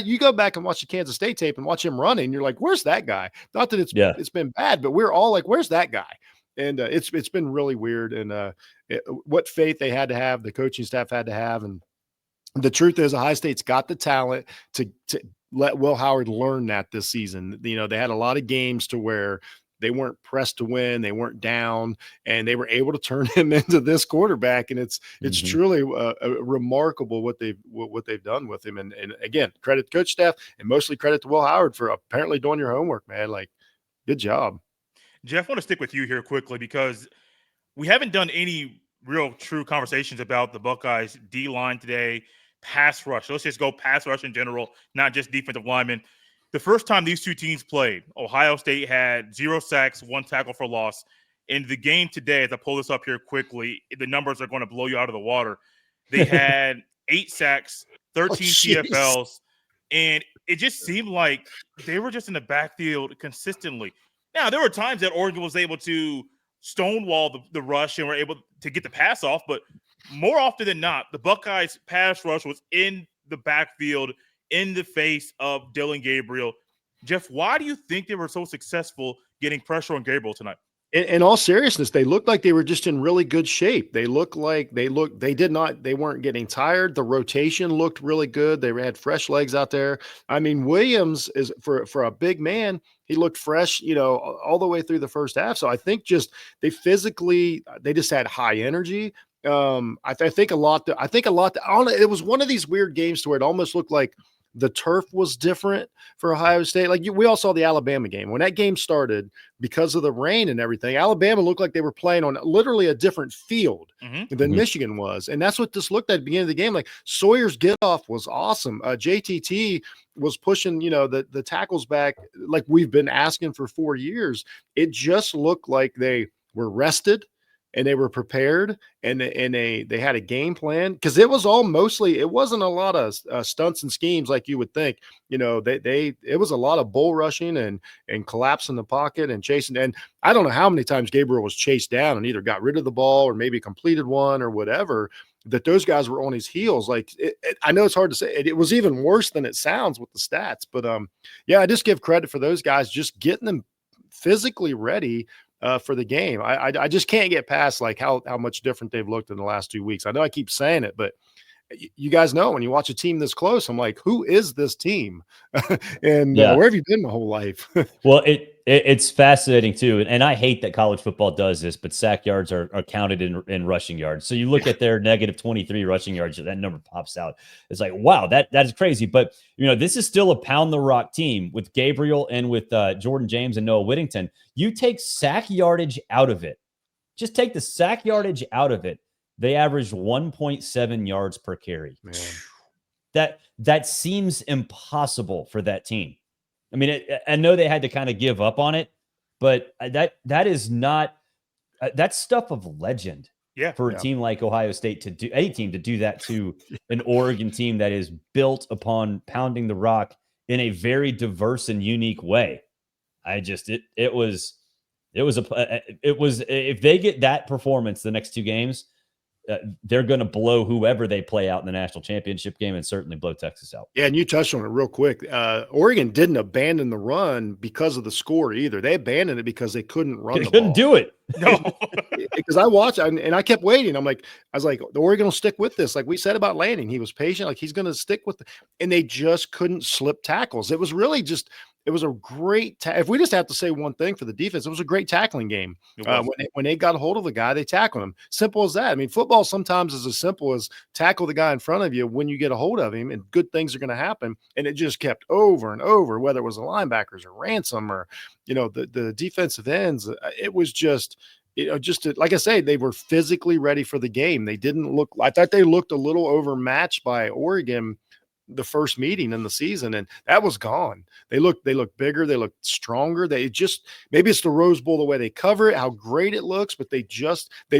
you go back and watch the Kansas State tape and watch him running, you're like, where's that guy? Not that it's been bad, but we're all like, where's that guy? And it's been really weird. And what faith they had to have, the coaching staff had to have. And the truth is, Ohio State's got the talent to let Will Howard learn that this season. They had a lot of games to where they weren't pressed to win, they weren't down, and they were able to turn him into this quarterback. And it's truly remarkable what they've done with him. And again, credit to coach staff, and mostly credit to Will Howard for apparently doing your homework, man. Like, good job. Jeff, I want to stick with you here quickly, because we haven't done any real true conversations about the Buckeyes D-line today, pass rush. Let's just go pass rush in general, not just defensive linemen. The first time these two teams played, Ohio State had 0 sacks, 1 tackle for loss. In the game today, as I pull this up here quickly, the numbers are going to blow you out of the water. They had 8 sacks, 13 TFLs, and it just seemed like they were just in the backfield consistently. Now, there were times that Oregon was able to stonewall the rush and were able to get the pass off, but more often than not, the Buckeyes pass rush was in the backfield in the face of Dylan Gabriel. Jeff, why do you think they were so successful getting pressure on Gabriel tonight? In all seriousness, they looked like they were just in really good shape. They weren't getting tired. The rotation looked really good. They had fresh legs out there. I mean, Williams is for a big man, he looked fresh, all the way through the first half. So I think they just had high energy. I think a lot. It was one of these weird games to where it almost looked like the turf was different for Ohio State. We all saw the Alabama game. When that game started, because of the rain and everything, Alabama looked like they were playing on literally a different field than Michigan was. And that's what this looked at the beginning of the game. Like, Sawyer's get off was awesome. JTT was pushing, the tackles back like we've been asking for 4 years. It just looked like they were rested and they were prepared, and they had a game plan, because it was all it wasn't a lot of stunts and schemes like you would think. It was a lot of bull rushing and collapsing the pocket and chasing. And I don't know how many times Gabriel was chased down and either got rid of the ball or maybe completed one or whatever, that those guys were on his heels. I know it's hard to say. It was even worse than it sounds with the stats, but I just give credit for those guys just getting them physically ready for the game. I just can't get past how much different they've looked in the last 2 weeks. I know I keep saying it, but you guys know when you watch a team this close, I'm like, who is this team? And where have you been my whole life? Well, it's fascinating too. And I hate that college football does this, but sack yards are counted in rushing yards. So you look at their negative 23 rushing yards, that number pops out. It's like, wow, that is crazy. But this is still a pound the rock team with Gabriel and with Jordan James and Noah Whittington. You take sack yardage out of it. Just take the sack yardage out of it. They averaged 1.7 yards per carry. Man. That seems impossible for that team. I mean, I know they had to kind of give up on it, but that is not that's stuff of legend. For a team like Ohio State to do, any team to do that to an Oregon team that is built upon pounding the rock in a very diverse and unique way. It was if they get that performance the next 2 games, they're going to blow whoever they play out in the national championship game, and certainly blow Texas out. Yeah, and you touched on it real quick. Oregon didn't abandon the run because of the score either. They abandoned it because they couldn't run the ball. They couldn't do it. No. Because I watched and I kept waiting. I was like, the Oregon will stick with this. Like we said about Lanning, he was patient. Like he's going to stick with it. And they just couldn't slip tackles. It was really just It was a great if we just have to say one thing for the defense, it was a great tackling game. When they got a hold of the guy, they tackled him. Simple as that. I mean, football sometimes is as simple as tackle the guy in front of you when you get a hold of him, and good things are going to happen. And it just kept over and over, whether it was the linebackers or Ransom or, the defensive ends. It was just – like I say, they were physically ready for the game. They didn't look – I thought they looked a little overmatched by Oregon the first meeting in the season, and that was gone. They look bigger. They look stronger. Maybe it's the Rose Bowl, the way they cover it, how great it looks, but they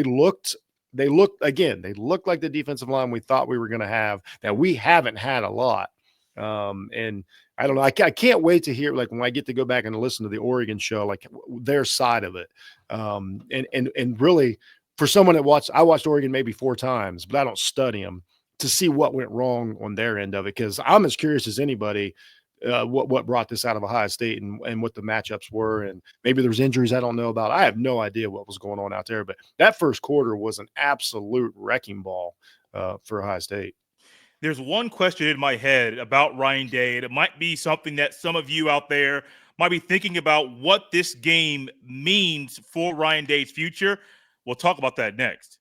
looked like the defensive line we thought we were going to have, that we haven't had a lot. And I don't know. I can't wait to hear, like, when I get to go back and listen to the Oregon show, like their side of it. And really, for someone that I watched Oregon maybe 4 times, but I don't study them to see what went wrong on their end of it. Cause I'm as curious as anybody, what brought this out of Ohio State and what the matchups were. And maybe there's injuries I don't know about. I have no idea what was going on out there, but that first quarter was an absolute wrecking ball for Ohio State. There's one question in my head about Ryan Day, and it might be something that some of you out there might be thinking about, what this game means for Ryan Day's future. We'll talk about that next.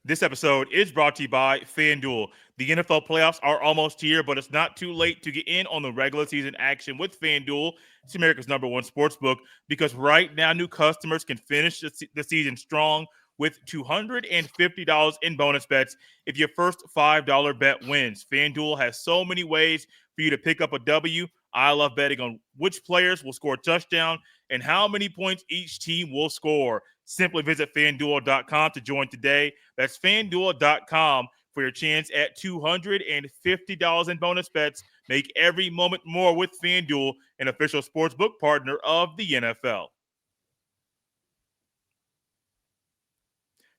This episode is brought to you by FanDuel. The NFL playoffs are almost here, but it's not too late to get in on the regular season action with FanDuel. It's America's #1 sportsbook, because right now new customers can finish the season strong with $250 in bonus bets if your first $5 bet wins. FanDuel has so many ways for you to pick up a W. I love betting on which players will score a touchdown and how many points each team will score. Simply visit FanDuel.com to join today. That's FanDuel.com for your chance at $250 in bonus bets. Make every moment more with FanDuel, an official sportsbook partner of the NFL.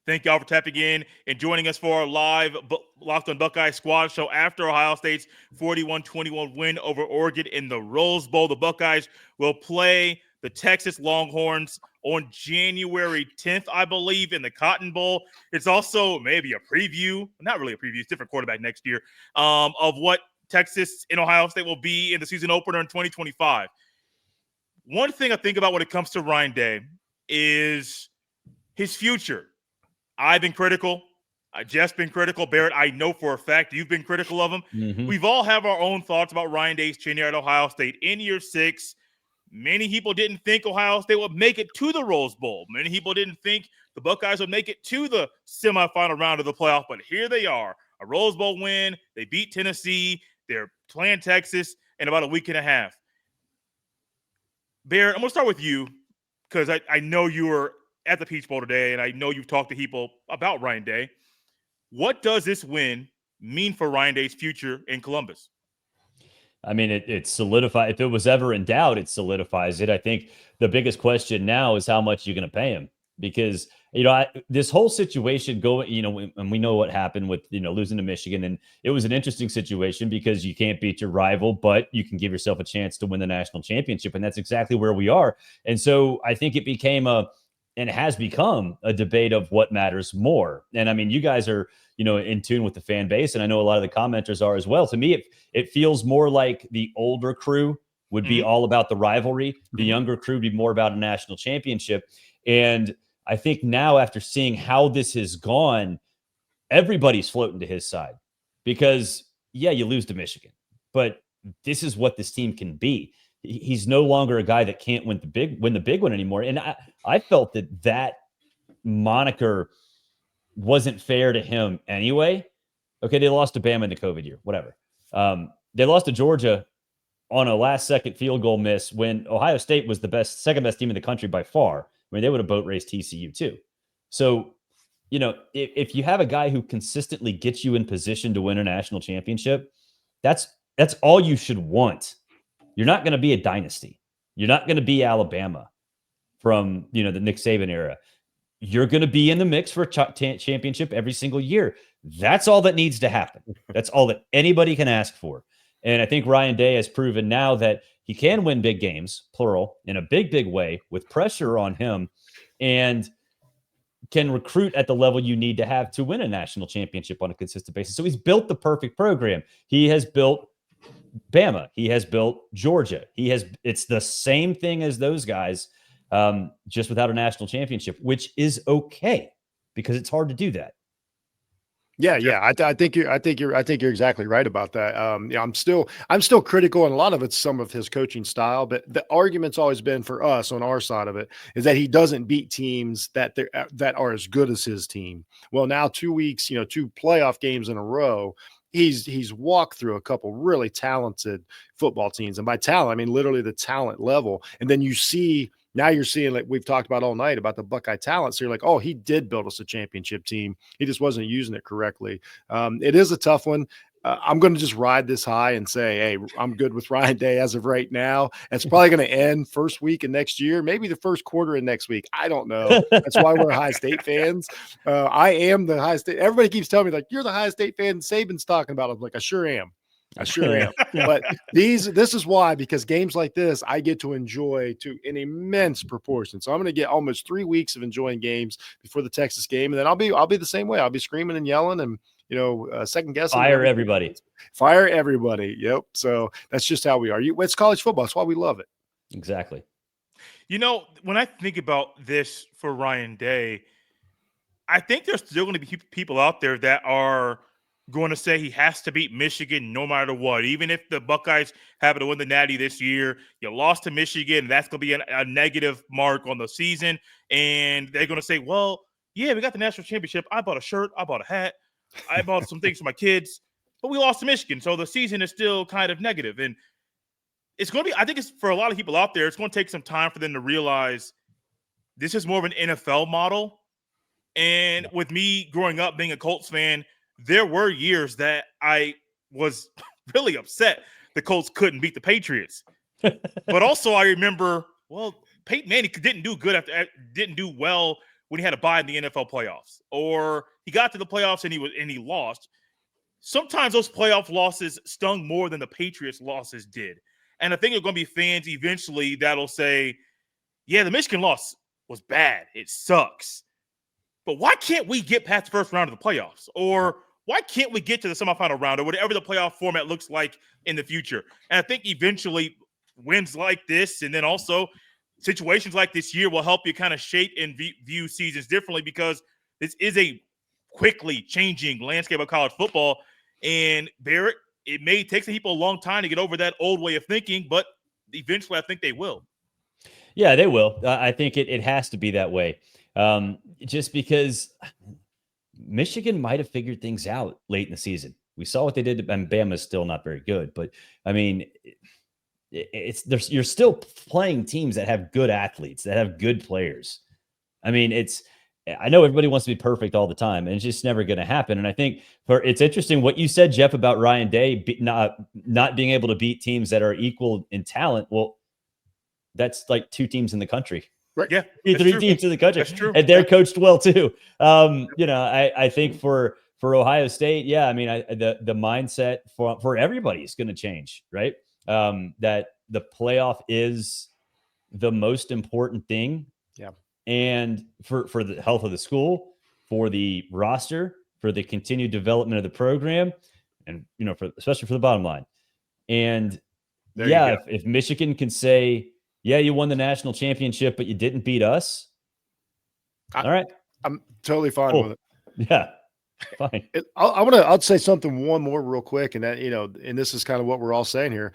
Thank y'all for tapping in and joining us for our live Locked on Buckeyes squad show after Ohio State's 41-21 win over Oregon in the Rose Bowl. The Buckeyes will play the Texas Longhorns on January 10th, I believe, in the Cotton Bowl. It's also maybe a preview, not really a preview, it's different quarterback next year, of what Texas and Ohio State will be in the season opener in 2025. One thing I think about when it comes to Ryan Day is his future. I've been critical. Jeff's been critical. Barrett, I know for a fact you've been critical of him. Mm-hmm. We've all have our own thoughts about Ryan Day's tenure at Ohio State. In year 6, many people didn't think Ohio State would make it to the Rose Bowl. Many people didn't think the Buckeyes would make it to the semifinal round of the playoff, but here they are. A Rose Bowl win. They beat Tennessee. They're playing Texas in about a week and a half. Barrett, I'm going to start with you, because I know you were at the Peach Bowl today, and I know you've talked to people about Ryan Day. What does this win mean for Ryan Day's future in Columbus? I mean, it solidifies. If it was ever in doubt, it solidifies it. I think the biggest question now is how much you're going to pay him, because, this whole situation going, and we know what happened with, losing to Michigan. And it was an interesting situation because you can't beat your rival, but you can give yourself a chance to win the national championship. And that's exactly where we are. And so I think it became and it has become a debate of what matters more. And I mean, you guys are, in tune with the fan base, and I know a lot of the commenters are as well. To me, it feels more like the older crew would be all about the rivalry. The younger crew would be more about a national championship. And I think now, after seeing how this has gone, everybody's floating to his side, because you lose to Michigan, but this is what this team can be. He's no longer a guy that can't win the big one anymore. And I felt that moniker wasn't fair to him anyway. Okay, they lost to Bama in the COVID year, whatever. They lost to Georgia on a last-second field goal miss when Ohio State was the second-best team in the country by far. I mean, they would have boat raced TCU too. So, if you have a guy who consistently gets you in position to win a national championship, that's all you should want. You're not going to be a dynasty. You're not going to be Alabama from, the Nick Saban era. You're going to be in the mix for a championship every single year. That's all that needs to happen. That's all that anybody can ask for. And I think Ryan Day has proven now that he can win big games, plural, in a big, big way with pressure on him, and can recruit at the level you need to have to win a national championship on a consistent basis. So he's built the perfect program. He has built Bama. He has built Georgia. It's the same thing as those guys, just without a national championship, which is okay because it's hard to do that. Yeah, I think you're exactly right about that. Yeah, I'm still critical, and a lot of it's some of his coaching style. But the argument's always been for us on our side of it is that he doesn't beat teams that are as good as his team. Well, now 2 weeks, 2 playoff games in a row. He's walked through a couple really talented football teams, and by talent, I mean literally the talent level. And then you see. Now you're seeing, like we've talked about all night, about the Buckeye talent. So you're like, oh, he did build us a championship team. He just wasn't using it correctly. It is a tough one. I'm going to just ride this high and say, hey, I'm good with Ryan Day as of right now. It's probably going to end first week of next year, maybe the first quarter of next week. I don't know. That's why we're Ohio State fans. I am the Ohio State. Everybody keeps telling me, like, you're the Ohio State fan Saban's talking about. I'm like, I sure am. I sure am. But this is why, because games like this, I get to enjoy to an immense proportion. So I'm going to get almost 3 weeks of enjoying games before the Texas game. And then I'll be the same way. I'll be screaming and yelling and, second guessing. Fire everybody. Fire everybody. Yep. So that's just how we are. It's college football. That's why we love it. Exactly. When I think about this for Ryan Day, I think there's still going to be people out there that are going to say he has to beat Michigan no matter what. Even if the Buckeyes happen to win the Natty this year, you lost to Michigan, that's going to be a negative mark on the season. And they're going to say, well, yeah, we got the national championship. I bought a shirt. I bought a hat. I bought some things for my kids. But we lost to Michigan, so the season is still kind of negative. And it's going to be – I think it's for a lot of people out there, it's going to take some time for them to realize this is more of an NFL model. And with me growing up being a Colts fan, there were years that I was really upset the Colts couldn't beat the Patriots. But also I remember, well, Peyton Manning didn't do well when he had to bye in the NFL playoffs, or he got to the playoffs and he lost. Sometimes those playoff losses stung more than the Patriots losses did. And I think there are going to be fans eventually that'll say, yeah, the Michigan loss was bad. It sucks. But why can't we get past the first round of the playoffs? Or why can't we get to the semifinal round, or whatever the playoff format looks like in the future? And I think eventually wins like this, and then also situations like this year, will help you kind of shape and view seasons differently, because this is a quickly changing landscape of college football. And Barrett, it may take some people a long time to get over that old way of thinking, but eventually I think they will. Yeah, they will. I think it has to be that way. Just because Michigan might have figured things out late in the season. We saw what they did, and Bama's still not very good. But I mean, you're still playing teams that have good athletes, that have good players. I mean, I know everybody wants to be perfect all the time, and it's just never going to happen. And I think it's interesting what you said, Jeff, about Ryan Day not being able to beat teams that are equal in talent. Well, that's like 2 teams in the country. Right. Yeah. 3 teams in the country. That's true. And they're coached well too. I think for Ohio State, yeah, I mean, the mindset for everybody is going to change, right? That the playoff is the most important thing. Yeah. And for the health of the school, for the roster, for the continued development of the program, and, especially for the bottom line. And if Michigan can say, yeah, you won the national championship, but you didn't beat us. All right. I'm totally fine with it. Yeah. Fine. I'll say something one more real quick. And that, and this is kind of what we're all saying here.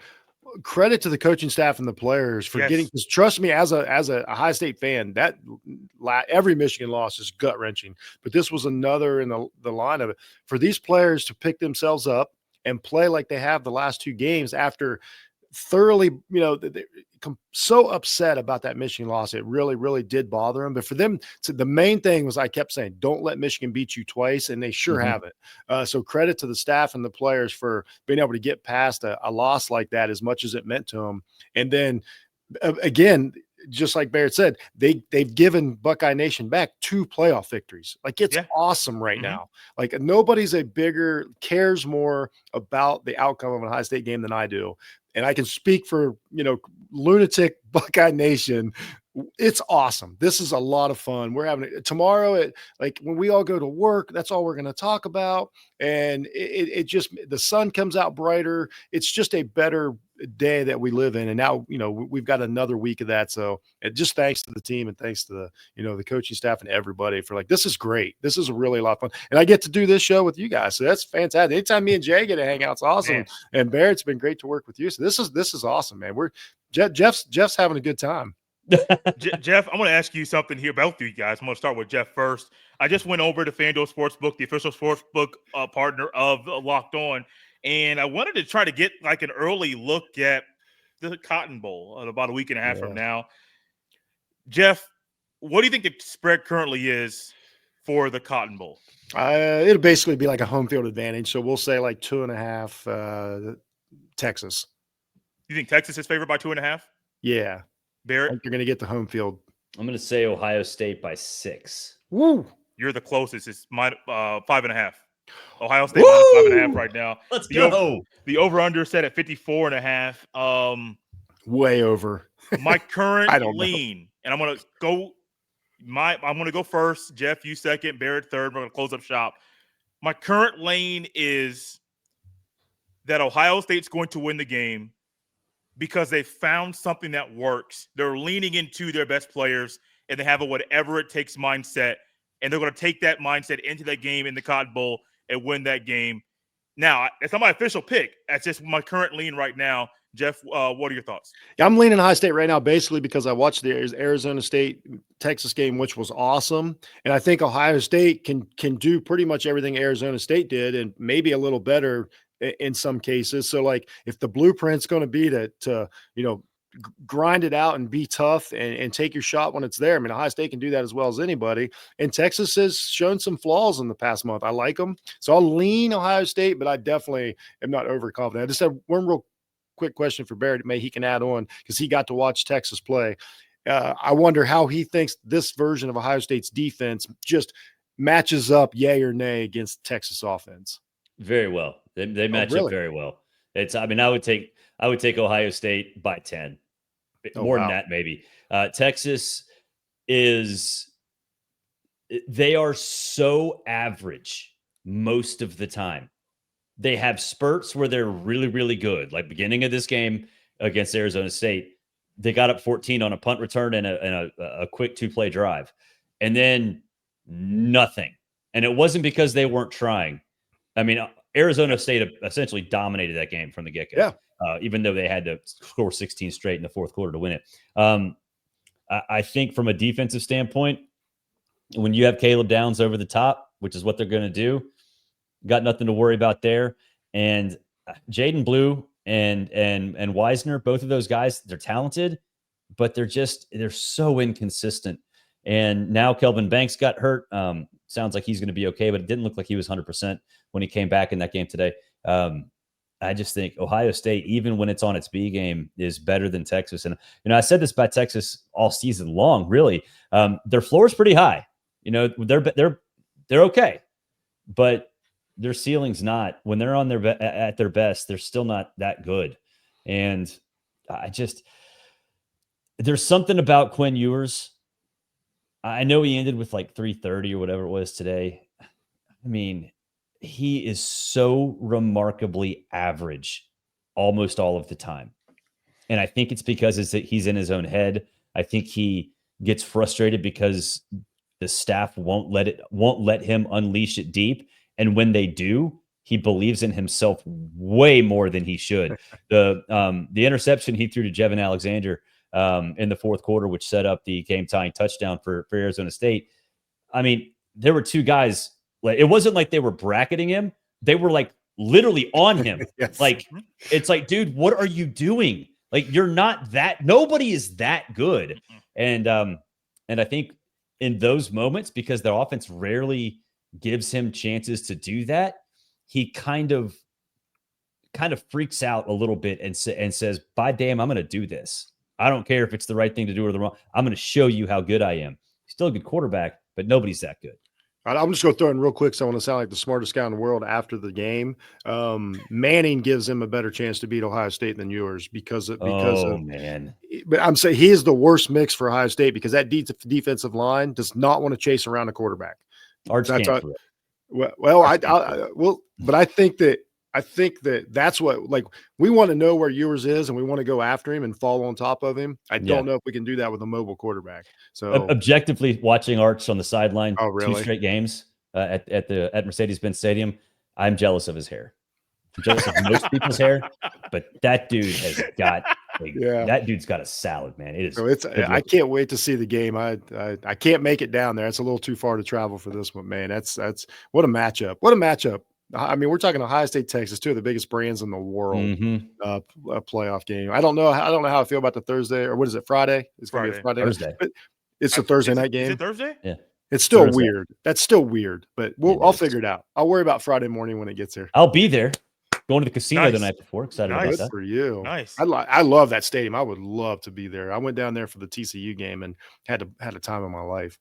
Credit to the coaching staff and the players for getting, because trust me, as a Ohio State fan, that every Michigan loss is gut wrenching, but this was another in the line of it for these players to pick themselves up and play like they have the last 2 games after thoroughly, so upset about that Michigan loss. It really, really did bother them. But for them, the main thing was, I kept saying, don't let Michigan beat you twice. And they sure have it. So credit to the staff and the players for being able to get past a loss like that, as much as it meant to them. And then again, just like Barrett said, they've given Buckeye Nation back 2 playoff victories. Like, it's awesome right now. Like, nobody's cares more about the outcome of an Ohio State game than I do. And I can speak for, lunatic Buckeye Nation. It's awesome. This is a lot of fun. We're having it tomorrow at like when we all go to work. That's all we're going to talk about. And it just the sun comes out brighter. It's just a better day that we live in. And now, we've got another week of that. So just thanks to the team and thanks to the coaching staff and everybody for this is great. This is really a lot of fun. And I get to do this show with you guys. So that's fantastic. Anytime me and Jay get to hang out, it's awesome. Man. And Barrett, it's been great to work with you. So this is awesome, man. Jeff's having a good time. Jeff, I'm going to ask you something here, both of you guys. I'm going to start with Jeff first. I just went over to FanDuel Sportsbook, the official sportsbook partner of Locked On, and I wanted to try to get an early look at the Cotton Bowl about a week and a half from now. Jeff, what do you think the spread currently is for the Cotton Bowl? It'll basically be like a home field advantage, so we'll say 2.5 Texas. You think Texas is favored by 2.5? Yeah. Barrett? I think you're going to get the home field. I'm going to say Ohio State by 6. Woo! You're the closest. It's 5.5. Ohio State minus 5.5 right now. Let's go. The over/under set at 54.5. Way over. My current lean, and I'm going to go first. Jeff, you second. Barrett third. We're going to close up shop. My current lane is that Ohio State's going to win the game, because they found something that works. They're leaning into their best players, and they have a whatever it takes mindset, and they're going to take that mindset into that game in the Cotton Bowl and win that game. Now, it's not my official pick. That's just my current lean right now. Jeff, what are your thoughts? Yeah, I'm leaning Ohio State right now, basically because I watched the Arizona State-Texas game, which was awesome, and I think Ohio State can do pretty much everything Arizona State did, and maybe a little better in some cases. So if the blueprint's going to be to grind it out and be tough and take your shot when it's there. I mean, Ohio State can do that as well as anybody. And Texas has shown some flaws in the past month. I like them. So I'll lean Ohio State, but I definitely am not overconfident. I just have one real quick question for Barrett. Maybe he can add on because he got to watch Texas play. I wonder how he thinks this version of Ohio State's defense just matches up, yay or nay, against Texas offense. Very well. They match up very well. I would take Ohio State by 10. More than that, maybe. Texas they are so average most of the time. They have spurts where they're really, really good. Like beginning of this game against Arizona State, they got up 14 on a punt return and a quick 2-play drive. And then nothing. And it wasn't because they weren't trying. I mean, Arizona State essentially dominated that game from the get-go. Yeah. Even though they had to score 16 straight in the fourth quarter to win it. I think from a defensive standpoint, when you have Caleb Downs over the top, which is what they're going to do, got nothing to worry about there. And Jaden Blue and Wisner, both of those guys, they're talented, but they're so inconsistent. And now Kelvin Banks got hurt. Sounds like he's going to be okay, but it didn't look like he was 100% when he came back in that game today. I just think Ohio State, even when it's on its B game, is better than Texas. And, I said this about Texas all season long, really. Their floor is pretty high. They're okay, but their ceiling's not. When they're at their best, they're still not that good. And there's something about Quinn Ewers. I know he ended with 330 or whatever it was today. I mean, he is so remarkably average almost all of the time. And I think it's because he's in his own head. I think he gets frustrated because the staff won't let him unleash it deep. And when they do, he believes in himself way more than he should. The interception he threw to Jevin Alexander in the fourth quarter, which set up the game-tying touchdown for Arizona State. I mean, there were two guys. It wasn't like they were bracketing him. They were literally on him. Yes. It's dude, what are you doing? You're not that. Nobody is that good. And I think in those moments, because the offense rarely gives him chances to do that, he kind of freaks out a little bit and says, "By damn, I'm going to do this. I don't care if it's the right thing to do or the wrong. I'm going to show you how good I am." He's still a good quarterback, but nobody's that good. I'm just going to throw in real quick, so I want to sound like the smartest guy in the world after the game. Manning gives him a better chance to beat Ohio State than yours because of man. But I'm saying he is the worst mix for Ohio State because that defensive line does not want to chase around a quarterback. Arch can't. But I think that's what, like, we want to know where yours is and we want to go after him and fall on top of him. I don't know if we can do that with a mobile quarterback. So objectively, watching Arch on the sideline, really? 2 straight games at Mercedes-Benz Stadium, I'm jealous of his hair. I'm jealous of most people's hair, but that dude has got that dude's got a salad, man. It is. So I can't wait to see the game. I can't make it down there. It's a little too far to travel for this one, man. That's what a matchup. What a matchup. I mean, we're talking Ohio State, Texas, 2 of the biggest brands in the world. A playoff game. I don't know how I feel about the Thursday, or what is it, Friday? It's going to be a Friday. Thursday. But it's a Thursday night game. Is it Thursday? Yeah. It's still Thursday. weird. That's still weird, but I'll figure it out. I'll worry about Friday morning when it gets here. I'll be there. Going to the casino the night before. Excited about that. Good for you. Nice. I love that stadium. I would love to be there. I went down there for the TCU game and had a time of my life.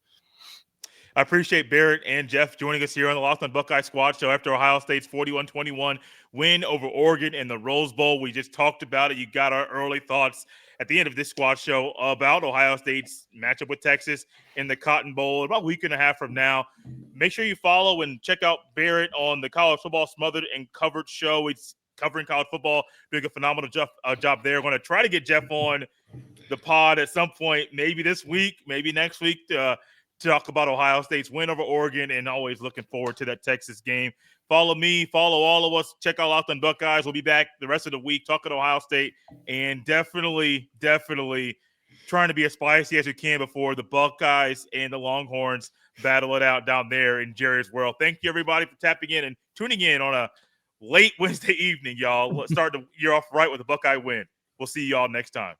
I appreciate Barrett and Jeff joining us here on the Locked On Buckeye Squad Show after Ohio State's 41-21 win over Oregon in the Rose Bowl. We just talked about it. You got our early thoughts at the end of this squad show about Ohio State's matchup with Texas in the Cotton Bowl about a week and a half from now. Make sure you follow and check out Barrett on the College Football Smothered and Covered show. It's covering college football, doing a phenomenal job there. We're going to try to get Jeff on the pod at some point, maybe this week, maybe next week, to talk about Ohio State's win over Oregon, and always looking forward to that Texas game. Follow me, follow all of us. Check out Locked On Buckeyes. We'll be back the rest of the week talking Ohio State, and definitely trying to be as spicy as we can before the Buckeyes and the Longhorns battle it out down there in Jerry's world. Thank you, everybody, for tapping in and tuning in on a late Wednesday evening, y'all. Let's start the year off right with a Buckeye win. We'll see y'all next time.